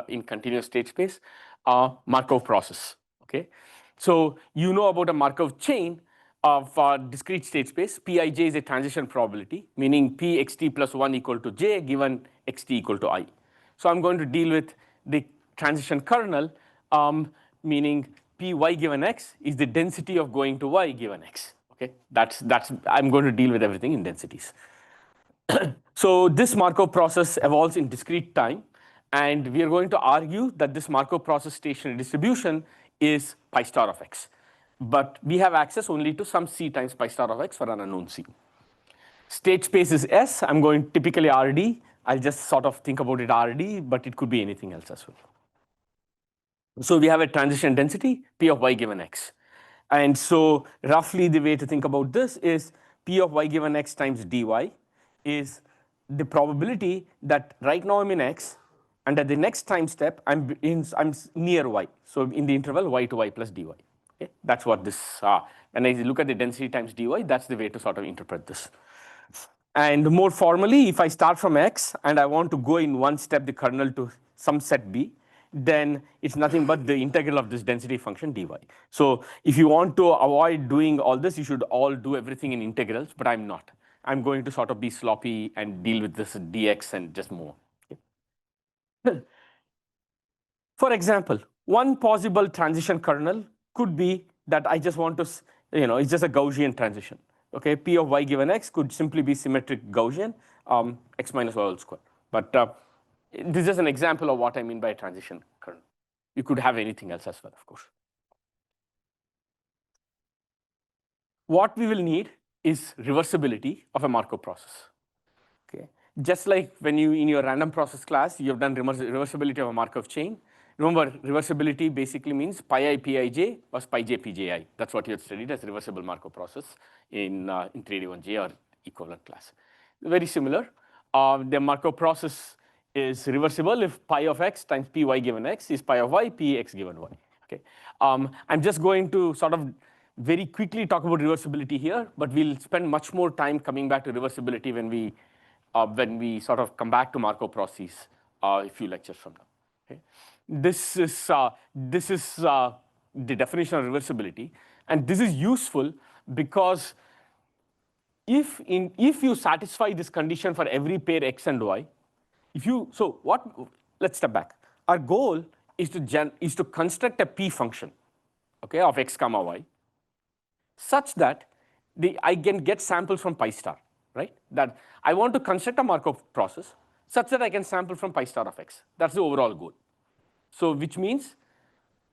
S1: in continuous state space. Markov process. Okay, so you know about a Markov chain of discrete state space. Pij is a transition probability, meaning p xt plus 1 equal to j given xt equal to I. So I'm going to deal with the transition kernel, meaning py given x is the density of going to y given x. Okay, that's I'm going to deal with everything in densities. So this Markov process evolves in discrete time, and we are going to argue that this Markov process stationary distribution is pi star of x. But we have access only to some c times pi star of x for an unknown c. State space is S. I'm going typically RD. I'll just sort of think about it RD, but it could be anything else as well. So we have a transition density, P of y given x. And so roughly the way to think about this is P of y given x times dy is the probability that right now I'm in x, and at the next time step, I'm near y. So in the interval y to y plus dy. Okay? That's what this, when I look at the density times dy, that's the way to sort of interpret this. And more formally, if I start from x and I want to go in one step the kernel to some set b, then it's nothing but the integral of this density function dy. So if you want to avoid doing all this, you should all do everything in integrals, but I'm not. I'm going to sort of be sloppy and deal with this dx and just move on. For example, one possible transition kernel could be that I just want to, it's just a Gaussian transition. Okay, P of y given x could simply be symmetric Gaussian, x minus y whole square. But this is just an example of what I mean by a transition kernel. You could have anything else as well, of course. What we will need is reversibility of a Markov process. Okay, just like when you in your random process class, you have done reversibility of a Markov chain. Remember, reversibility basically means pi I pij was pi j pji. That's what you had studied as reversible Markov process in 3D1J or equivalent class. Very similar. The Markov process is reversible if pi of x times py given x is pi of y, px given y. Okay. I'm just going to sort of very quickly talk about reversibility here, but we'll spend much more time coming back to reversibility when we sort of come back to Markov processes a few lectures from now. Okay. This is the definition of reversibility, and this is useful because if you satisfy this condition for every pair x and y, let's step back. Our goal is to construct a p function, okay, of x comma y, such that I can get samples from pi star, right? That I want to construct a Markov process such that I can sample from pi star of x. That's the overall goal. So which means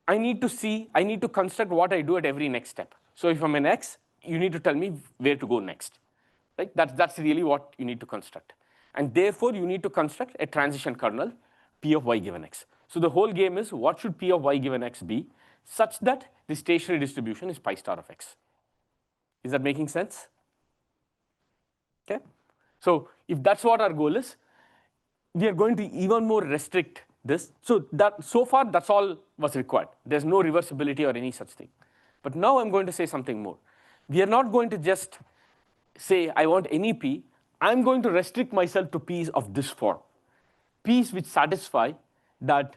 S1: I need to construct what I do at every next step. So if I'm an x, you need to tell me where to go next, right? That's really what you need to construct. And therefore, you need to construct a transition kernel, p of y given x. So the whole game is what should p of y given x be such that the stationary distribution is pi star of x. Is that making sense? Okay. So if that's what our goal is, we are going to even more restrict this. So far, that's all was required. There's no reversibility or any such thing. But now I'm going to say something more. We are not going to just say I want any p. I'm going to restrict myself to p's of this form. P's which satisfy that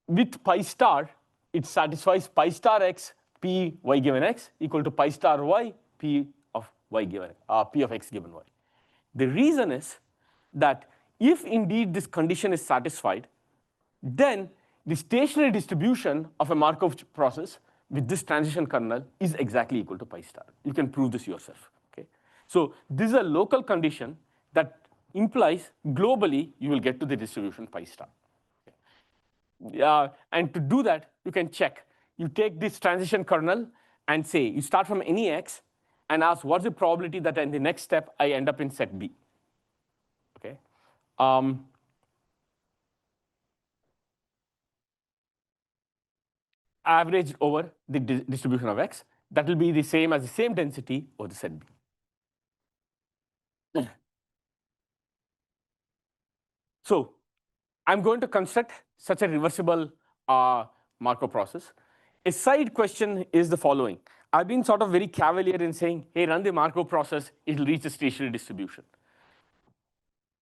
S1: with pi star, it satisfies pi star x p y given x equal to pi star y p of y given p of x given y. The reason is that if indeed this condition is satisfied, then the stationary distribution of a Markov process with this transition kernel is exactly equal to pi star. You can prove this yourself. Okay? So this is a local condition that implies globally you will get to the distribution pi star. And to do that, you can check. You take this transition kernel and say, you start from any x and ask what's the probability that in the next step I end up in set B. Okay. Averaged over the distribution of x, that will be the same as the same density over the set B. So I'm going to construct such a reversible Markov process. A side question is the following. I've been sort of very cavalier in saying, hey, run the Markov process, it'll reach the stationary distribution.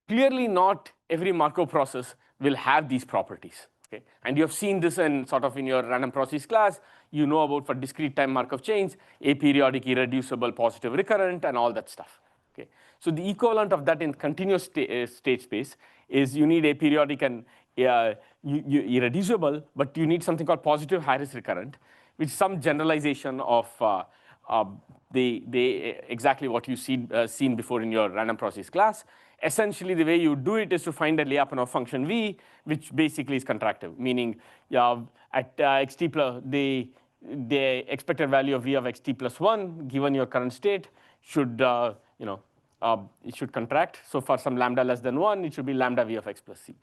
S1: Clearly not every Markov process will have these properties. Okay? And you have seen this in your random process class. You know about for discrete time Markov chains, aperiodic, irreducible, positive recurrent, and all that stuff. Okay? So the equivalent of that in continuous state space is you need aperiodic and irreducible, but you need something called positive Harris recurrent, which is some generalization of exactly what you seen before in your random process class. Essentially, the way you do it is to find a Lyapunov function v, which basically is contractive, meaning at xt plus the expected value of v of xt plus 1, given your current state, should it should contract. So for some lambda less than 1, it should be lambda v of x plus c.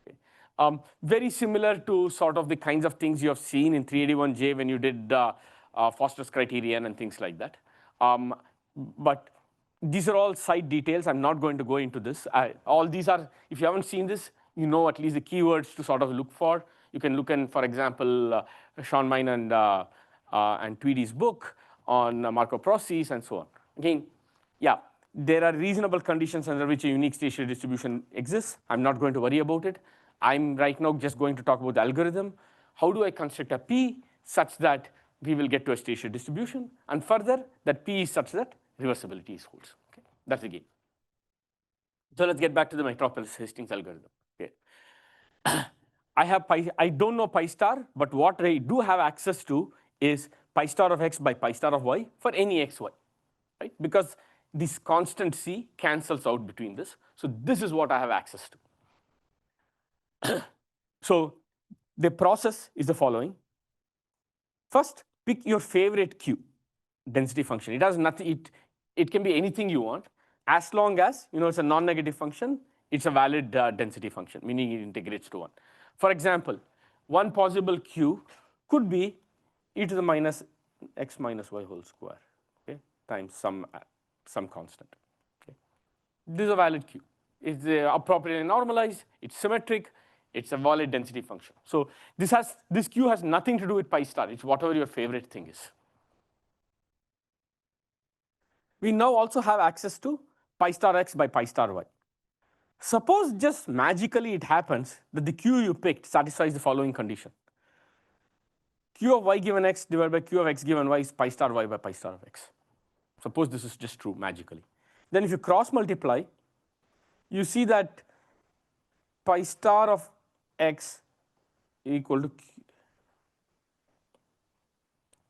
S1: Okay. Very similar to sort of the kinds of things you have seen in 381J when you did Foster's criterion and things like that. But these are all side details. I'm not going to go into this. All these are, if you haven't seen this, you know at least the keywords to sort of look for. You can look in, for example, Sean Mine and Tweedy's book on Markov processes and so on. Again, yeah, there are reasonable conditions under which a unique stationary distribution exists. I'm not going to worry about it. I'm right now just going to talk about the algorithm. How do I construct a P such that we will get to a stationary distribution? And further, that P is such that reversibility is holds. Okay? That's the game. So let's get back to the Metropolis-Hastings algorithm. Okay. I don't know pi star, but what I do have access to is pi star of x by pi star of y for any xy, right? Because this constant c cancels out between this. So this is what I have access to. So the process is the following. First, pick your favorite q density function. It has nothing. It can be anything you want, as long as it's a non-negative function. It's a valid density function, meaning it integrates to 1. For example, one possible q could be e to the minus x minus y whole square, okay, times some constant. Okay. This is a valid q. It's appropriately normalized. It's symmetric. It's a valid density function. So this q has nothing to do with pi star. It's whatever your favorite thing is. We now also have access to pi star x by pi star y. Suppose just magically it happens that the q you picked satisfies the following condition. Q of y given x divided by q of x given y is pi star y by pi star of x. Suppose this is just true magically. Then if you cross multiply, you see that pi star of x equal to q.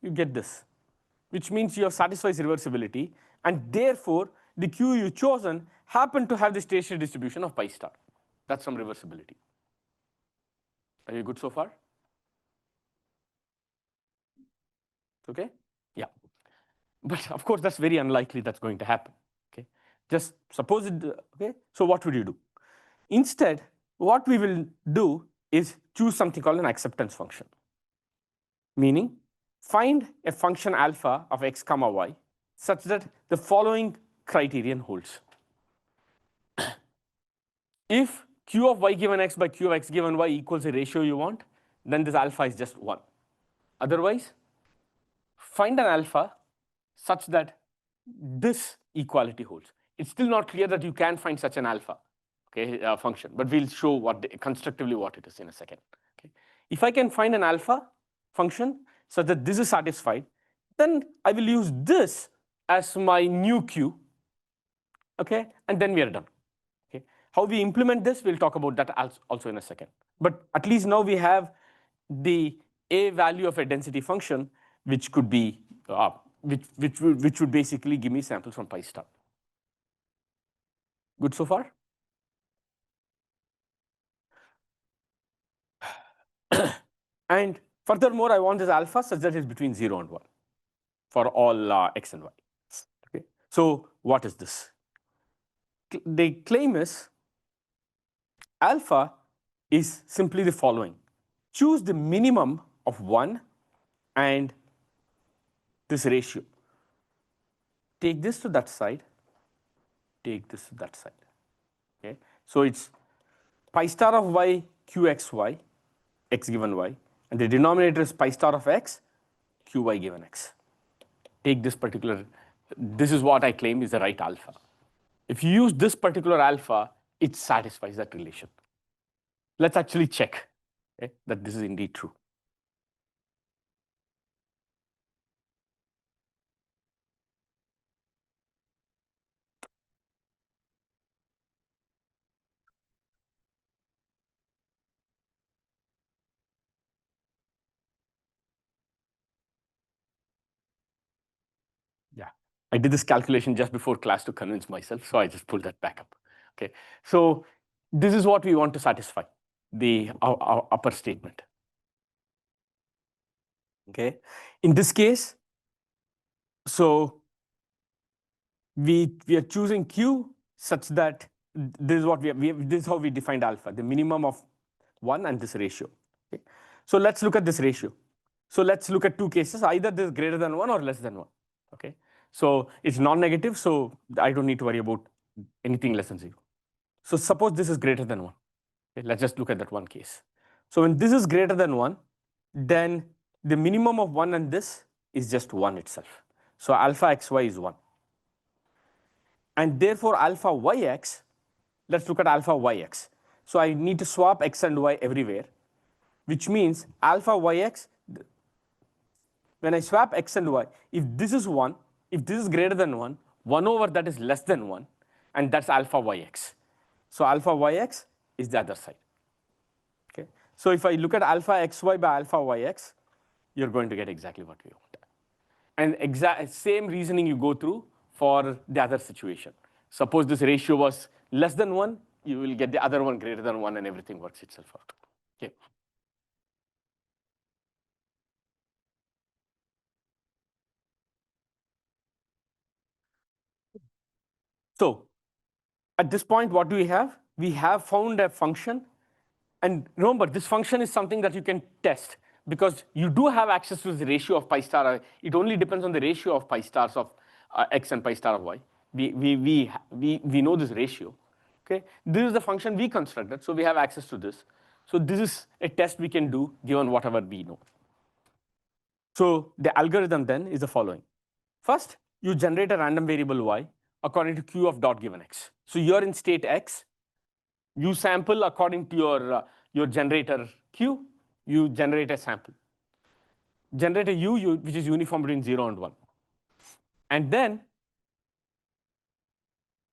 S1: You get this, which means you have satisfies reversibility, and therefore the q you've chosen happen to have the stationary distribution of pi star. That's some reversibility. Are you good so far? Okay? Yeah. But of course, that's very unlikely that's going to happen. Okay? Just suppose it, okay? So what would you do? Instead, what we will do is choose something called an acceptance function. Meaning, find a function alpha of x comma y such that the following criterion holds. If q of y given x by q of x given y equals a ratio you want, then this alpha is just 1. Otherwise, find an alpha such that this equality holds. It's still not clear that you can find such an alpha, okay, function, but we'll show constructively what it is in a second. Okay. If I can find an alpha function such that this is satisfied, then I will use this as my new q, okay, and then we are done. Okay. How we implement this, we'll talk about that also in a second. But at least now we have the a value of a density function, which could be which would basically give me samples from pi star. Good so far? And furthermore, I want this alpha such that it's between 0 and 1 for all x and y. Okay. So what is this? The claim is alpha is simply the following. Choose the minimum of 1 and this ratio. Take this to that side, take this to that side. Okay. So it's pi star of y qxy, x given y, and the denominator is pi star of x qy given x. Take this particular, this is what I claim is the right alpha. If you use this particular alpha, it satisfies that relation. Let's actually check, okay, that this is indeed true. Yeah, I did this calculation just before class to convince myself, so I just pulled that back up. Okay, so this is what we want to satisfy, the our upper statement. Okay, in this case, so we are choosing q such that this is what this is how we defined alpha, the minimum of 1 and this ratio. Okay, so let's look at this ratio. So let's look at two cases, either this is greater than 1 or less than 1. Okay, so it's non-negative, so I don't need to worry about anything less than 0. So suppose this is greater than 1. Okay, let's just look at that one case. So when this is greater than 1, then the minimum of 1 and this is just 1 itself. So alpha xy is 1. And therefore alpha yx, let's look at alpha yx. So I need to swap x and y everywhere, which means alpha yx, when I swap x and y, if this is 1, if this is greater than 1, 1 over that is less than 1, and that's alpha yx. So alpha yx is the other side. Okay. So if I look at alpha xy by alpha yx, you're going to get exactly what we want. And same reasoning you go through for the other situation. Suppose this ratio was less than 1, you will get the other one greater than 1, and everything works itself out. Okay. So at this point, what do we have? We have found a function. And remember, this function is something that you can test because you do have access to the ratio of pi star. It only depends on the ratio of pi stars of x and pi star of y. We know this ratio. Okay, this is the function we constructed, so we have access to this. So this is a test we can do given whatever we know. So the algorithm then is the following. First, you generate a random variable y according to q of dot given x. So you're in state x. You sample according to your generator q. You generate a sample. Generate a u which is uniform between 0 and 1. And then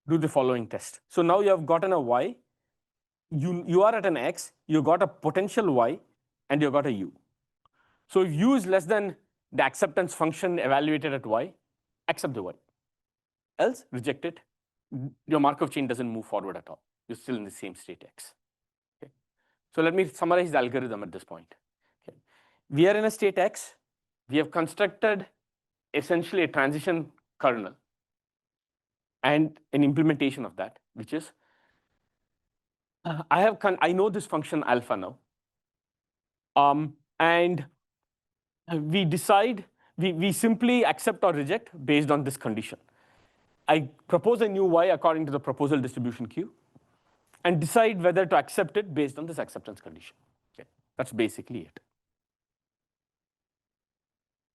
S1: do the following test. So now you have gotten a y, you are at an x, you got a potential y, and you got a u. So if u is less than the acceptance function evaluated at y, accept the y. Else, reject it. Your Markov chain doesn't move forward at all. You're still in the same state x. Okay. So let me summarize the algorithm at this point. Okay. We are in a state x. We have constructed essentially a transition kernel and an implementation of that, which is I know this function alpha now, and we decide we simply accept or reject based on this condition. I propose a new y according to the proposal distribution Q, and decide whether to accept it based on this acceptance condition. Okay. That's basically it.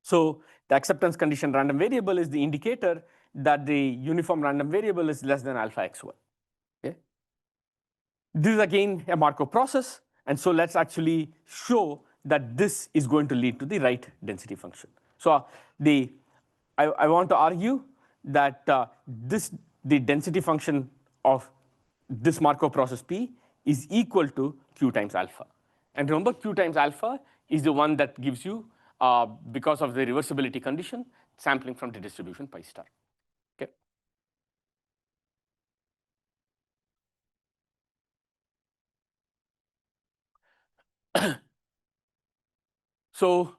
S1: So the acceptance condition random variable is the indicator that the uniform random variable is less than alpha xy. Okay. This is again a Markov process, and so let's actually show that this is going to lead to the right density function. So I want to argue that the density function of this Markov process P is equal to Q times alpha. And remember, Q times alpha is the one that gives you, because of the reversibility condition, sampling from the distribution pi star. Okay. So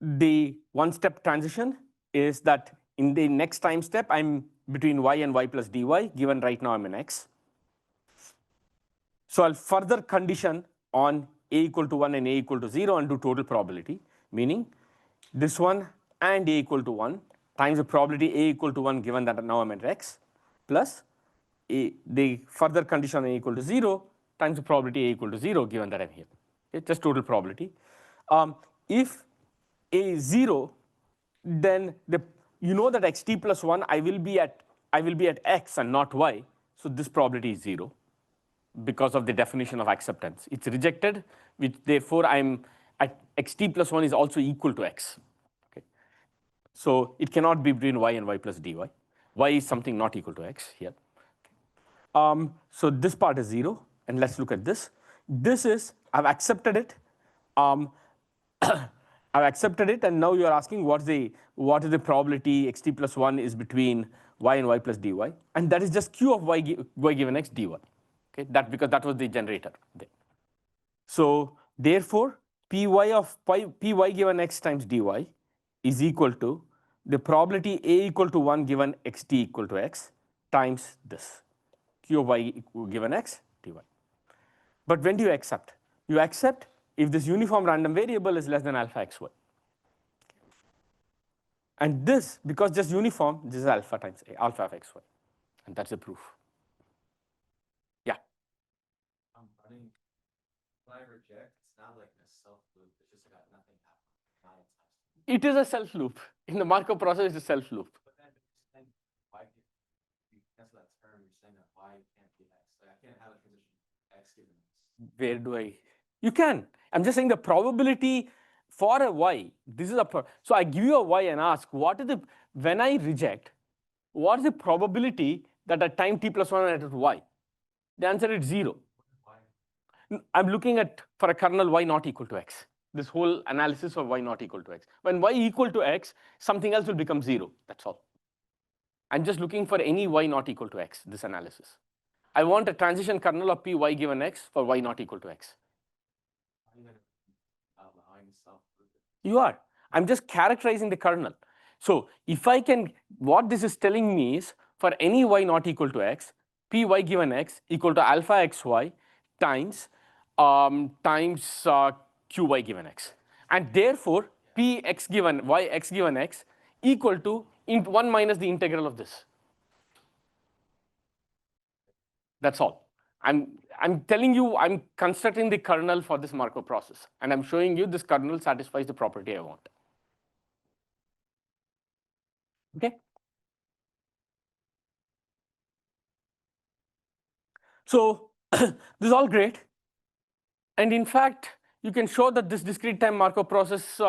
S1: the one-step transition is that in the next time step, I'm between y and y plus dy, given right now I'm in x. So I'll further condition on a equal to 1 and a equal to 0 and do total probability, meaning this one and a equal to 1 times the probability a equal to 1 given that now I'm at x, plus the further condition a equal to 0 times the probability a equal to 0 given that I'm here. Okay, just total probability. If a is 0, then you know that xt plus 1 I will be at x and not y, so this probability is 0 because of the definition of acceptance. It's rejected, which therefore I'm at xt plus 1 is also equal to x. Okay. So it cannot be between y and y plus dy. Y is something not equal to x here. So this part is 0, and let's look at this. This is, I've accepted it. I've accepted it, and now you're asking what is the probability xt plus 1 is between y and y plus dy, and that is just q of y given x dy. Okay, because that was the generator there. So therefore, py given x times dy is equal to the probability a equal to 1 given xt equal to x times this q of y given x dy. But when do you accept? You accept if this uniform random variable is less than alpha xy. And this, because just uniform, this is alpha times alpha of xy. And that's the proof. Yeah.
S3: I'm running, when I reject, it's not like a self loop, it's just got nothing happening.
S1: It is a self loop. In the Markov process, it's a self loop.
S3: But then why can't you cancel that term? You're saying that y can't be x. Like I can't have a transition x given x.
S1: Where do I? You can. I'm just saying the probability for a y. This is so I give you a y and ask what is when I reject, what is the probability that at time t plus 1 I at y? The answer is 0.
S3: Why?
S1: I'm looking at for a kernel y not equal to x. This whole analysis of y not equal to x. When y equal to x, something else will become 0. That's all. I'm just looking for any y not equal to x, this analysis. I want a transition kernel of p y given x for y not equal to x.
S3: Why are you allowing self loop?
S1: You are. I'm just characterizing the kernel. So if I can, what this is telling me is for any y not equal to x, py given x equal to alpha xy times qy given x, and therefore p x given y x given x equal to 1 minus the integral of this. That's all. I'm telling you, I'm constructing the kernel for this Markov process, and I'm showing you this kernel satisfies the property I want. Okay. So this is all great. And in fact, you can show that this discrete time Markov process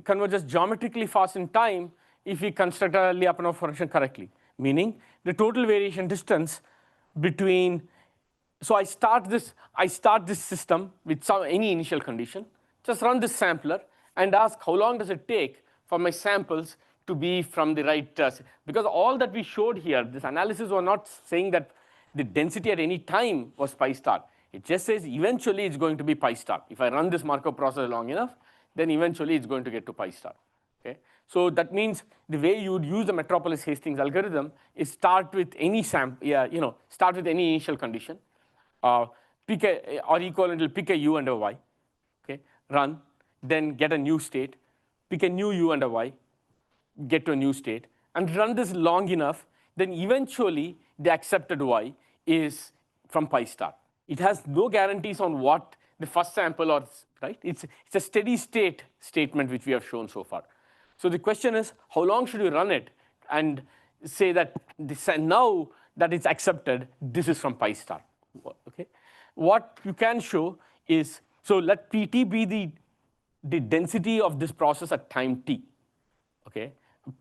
S1: converges geometrically fast in time if we construct a Lyapunov function correctly, meaning the total variation distance between. So I start this system with any initial condition, just run this sampler and ask how long does it take for my samples to be from the right, because all that we showed here, this analysis was not saying that the density at any time was pi star. It just says eventually it's going to be pi star. If I run this Markov process long enough, then eventually it's going to get to pi star. Okay? So that means the way you would use the Metropolis-Hastings algorithm is start with any start with any initial condition, pick a, or equivalent will pick a u and a y, okay, run, then get a new state, pick a new u and a y, get to a new state, and run this long enough, then eventually the accepted y is from pi star. It has no guarantees on what the first sample or, right? It's a steady state statement which we have shown so far. So the question is, how long should you run it and say that this, now that it's accepted, this is from pi star, okay? What you can show is, so let Pt be the density of this process at time t, okay?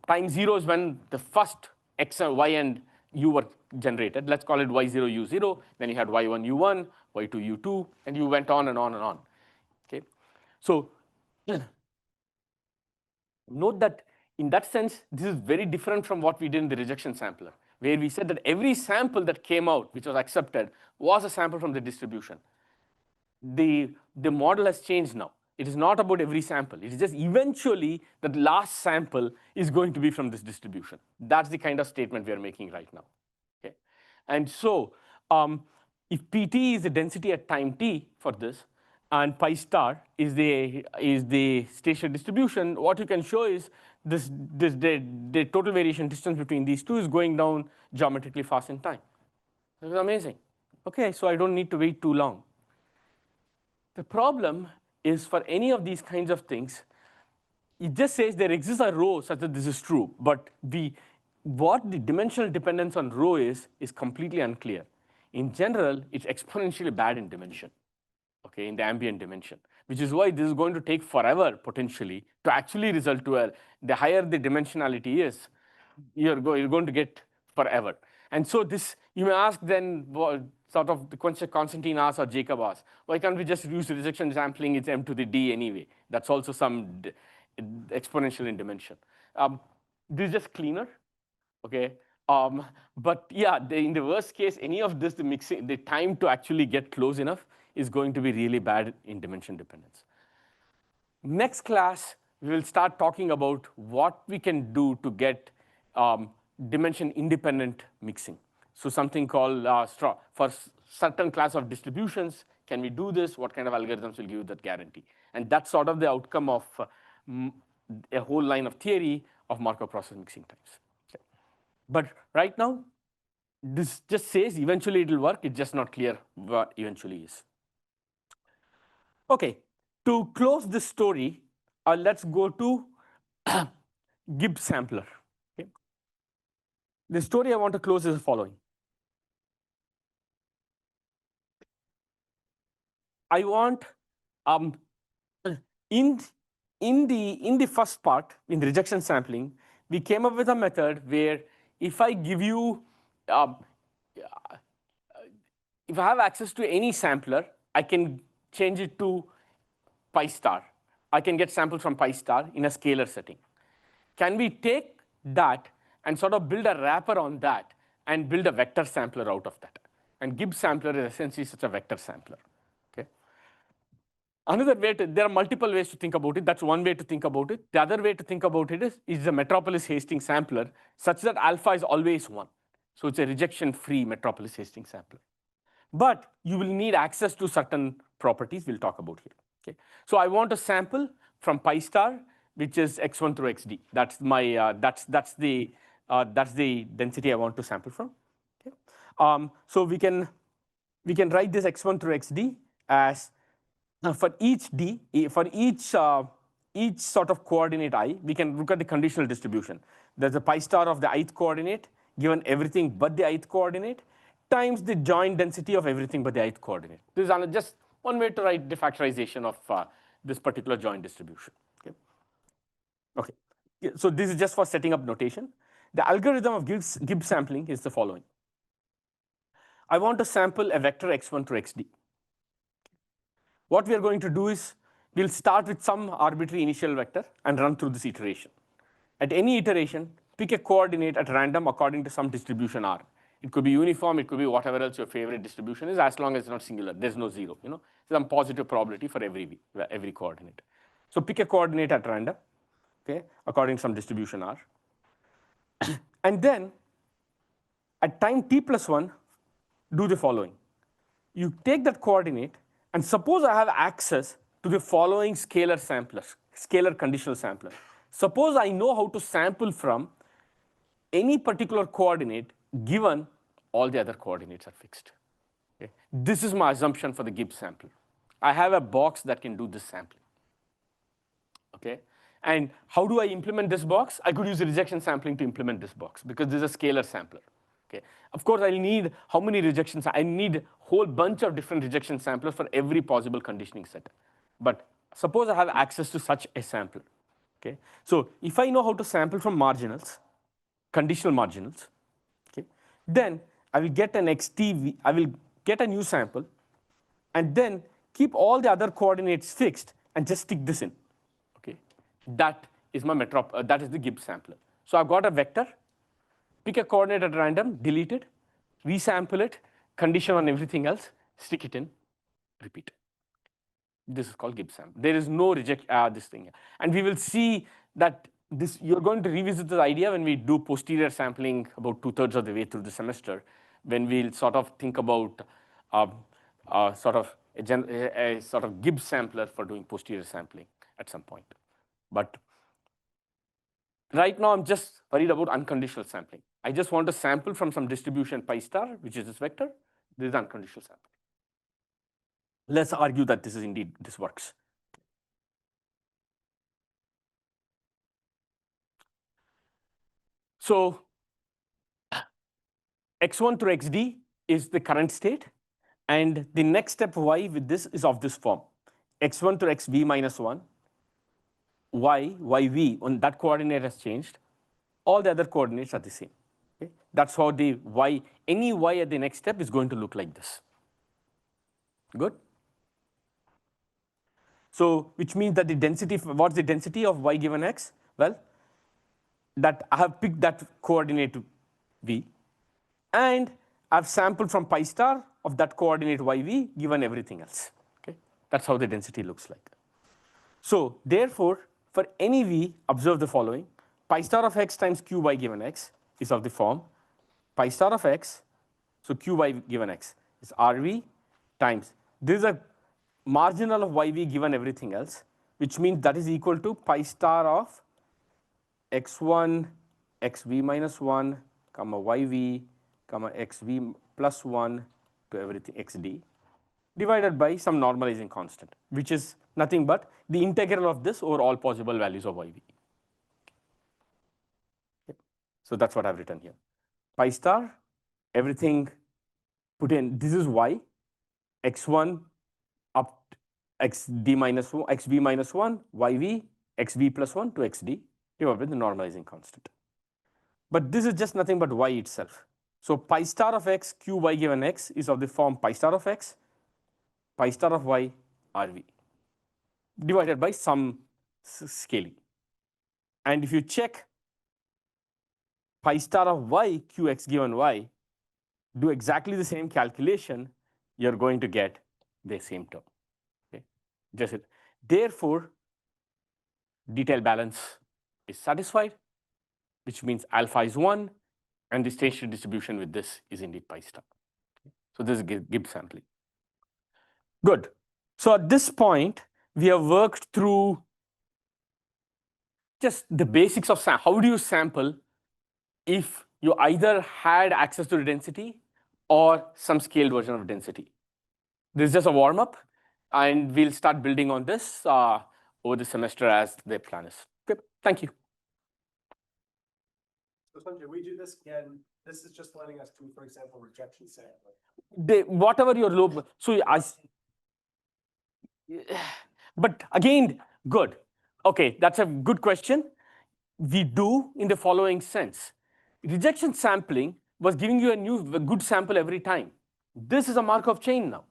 S1: Time 0 is when the first x, y, and u were generated. Let's call it y0, u0. Then you had y1, u1, y2, u2, and you went on and on and on. Okay, so note that in that sense, this is very different from what we did in the rejection sampler, where we said that every sample that came out, which was accepted, was a sample from the distribution. The model has changed now. It is not about every sample. It is just eventually the last sample is going to be from this distribution. That's the kind of statement we are making right now. Okay? And so if Pt is the density at time t for this, and pi star is the station distribution, what you can show is the total variation distance between these two is going down geometrically fast in time. This is amazing. Okay, so I don't need to wait too long. The problem is for any of these kinds of things, it just says there exists a rho such that this is true, but what the dimensional dependence on rho is completely unclear. In general, it's exponentially bad in dimension, okay, in the ambient dimension, which is why this is going to take forever, potentially, to actually result to the higher the dimensionality is, you're going to get forever. And so this, you may ask then, sort of the question Constantine asked or Jacob asked, why can't we just use rejection sampling? It's m to the d anyway. That's also some exponential in dimension. This is just cleaner, okay? But yeah, in the worst case, any of this, the time to actually get close enough is going to be really bad in dimension dependence. Next class, we will start talking about what we can do to get dimension independent mixing. So something called for certain class of distributions, can we do this? What kind of algorithms will give you that guarantee? And that's sort of the outcome of a whole line of theory of Markov process mixing types. Okay. But right now, this just says eventually it will work. It's just not clear what eventually is. Okay, to close this story, let's go to Gibbs sampler. Okay. The story I want to close is the following. I want in the first part, in the rejection sampling, we came up with a method where if I give you if I have access to any sampler, I can change it to pi star. I can get samples from pi star in a scalar setting. Can we take that and sort of build a wrapper on that and build a vector sampler out of that? And Gibbs sampler is essentially such a vector sampler. Okay. Another way there are multiple ways to think about it. That's one way to think about it. The other way to think about it is the Metropolis-Hastings sampler such that alpha is always 1. So it's a rejection-free Metropolis-Hastings sampler. But you will need access to certain properties we'll talk about here. Okay. So I want a sample from pi star, which is x1 through xd. That's my that's the density I want to sample from. Okay. So we can write this x1 through xd as for each d, for each sort of coordinate I, we can look at the conditional distribution. There's a pi star of the ith coordinate given everything but the ith coordinate times the joint density of everything but the ith coordinate. This is just one way to write the factorization of this particular joint distribution. Okay. Okay. So this is just for setting up notation. The algorithm of Gibbs sampling is the following. I want to sample a vector x1 to xd. What we are going to do is we'll start with some arbitrary initial vector and run through this iteration. At any iteration, pick a coordinate at random according to some distribution R. It could be uniform, it could be whatever else your favorite distribution is, as long as it's not singular. There's no zero. Some positive probability for every coordinate. So pick a coordinate at random, okay, according to some distribution R. And then at time t plus 1, do the following. You take that coordinate, and suppose I have access to the following scalar samplers, scalar conditional sampler. Suppose I know how to sample from any particular coordinate given all the other coordinates are fixed. Okay? This is my assumption for the Gibbs sampler. I have a box that can do this sampling. Okay? And how do I implement this box? I could use rejection sampling to implement this box because this is a scalar sampler. Okay. Of course, I'll need how many rejections? I need a whole bunch of different rejection samplers for every possible conditioning set. But suppose I have access to such a sampler. Okay. So if I know how to sample from marginals, conditional marginals, okay, then I will get an XTV, I will get a new sample, and then keep all the other coordinates fixed and just stick this in. Okay. That is my that is the Gibbs sampler. So I've got a vector. Pick a coordinate at random, delete it, resample it, condition on everything else, stick it in, repeat. This is called Gibbs sample. There is no reject this thing. And we will see that you're going to revisit this idea when we do posterior sampling about 2/3 of the way through the semester, when we'll sort of think about sort of a sort of Gibbs sampler for doing posterior sampling at some point. But right now, I'm just worried about unconditional sampling. I just want to sample from some distribution pi star, which is this vector. This is unconditional sampling. Let's argue that this works. So x1 through xd is the current state. And the next step y with this is of this form. x1 through xv minus 1, yv, when that coordinate has changed, all the other coordinates are the same. Okay? That's how the y, any y at the next step is going to look like this. Good? So which means that the density, what's the density of y given x? Well, that I have picked that coordinate v, and I've sampled from pi star of that coordinate yv given everything else. Okay? That's how the density looks like. So therefore, for any v, observe the following. Pi star of x times qy given x is of the form pi star of x, so qy given x is rv times, this is a marginal of yv given everything else, which means that is equal to pi star of x1, xv minus 1, comma yv, comma xv plus 1 to everything xd, divided by some normalizing constant, which is nothing but the integral of this over all possible values of yv. So that's what I've written here. Pi star, everything put in, this is y, x1 up xd minus 1, xv minus 1, yv, xv plus 1 to xd, divided by the normalizing constant. But this is just nothing but y itself. So pi star of x, qy given x is of the form pi star of x, pi star of y, rv, divided by some scaling. And if you check pi star of y, qx given y, do exactly the same calculation, you're going to get the same term. Okay? Just it. Therefore, detail balance is satisfied, which means alpha is 1, and the stationary distribution with this is indeed pi star. Okay? So this is Gibbs sampling. Good. So at this point, we have worked through just the basics of how do you sample if you either had access to the density or some scaled version of density. This is just a warm-up, and we'll start building on this over the semester as the plan is. Okay, thank you.
S4: So Sanjay, we do this again. This is just letting us do, for example, rejection sampling.
S1: Whatever your low, so but again, good. Okay, that's a good question. we do in the following sense. Rejection sampling was giving you a good sample every time. This is a Markov chain now.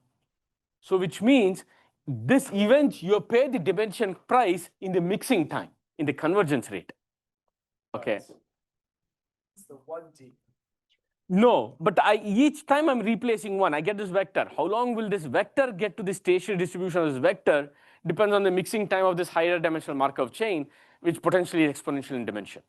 S1: So which means this event, you pay the dimension price in the mixing time, in the convergence rate. Okay.
S4: It's the 1D.
S1: No, but each time I'm replacing one, I get this vector. How long will this vector get to the stationary distribution of this vector depends on the mixing time of this higher dimensional Markov chain, which potentially is exponential in dimension.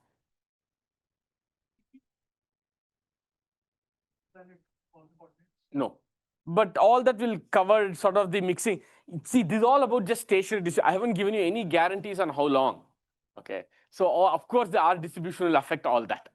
S1: No, but all that will cover sort of the mixing. See, this is all about just stationary distribution. I haven't given you any guarantees on how long. Okay, so of course the R distribution will affect all that.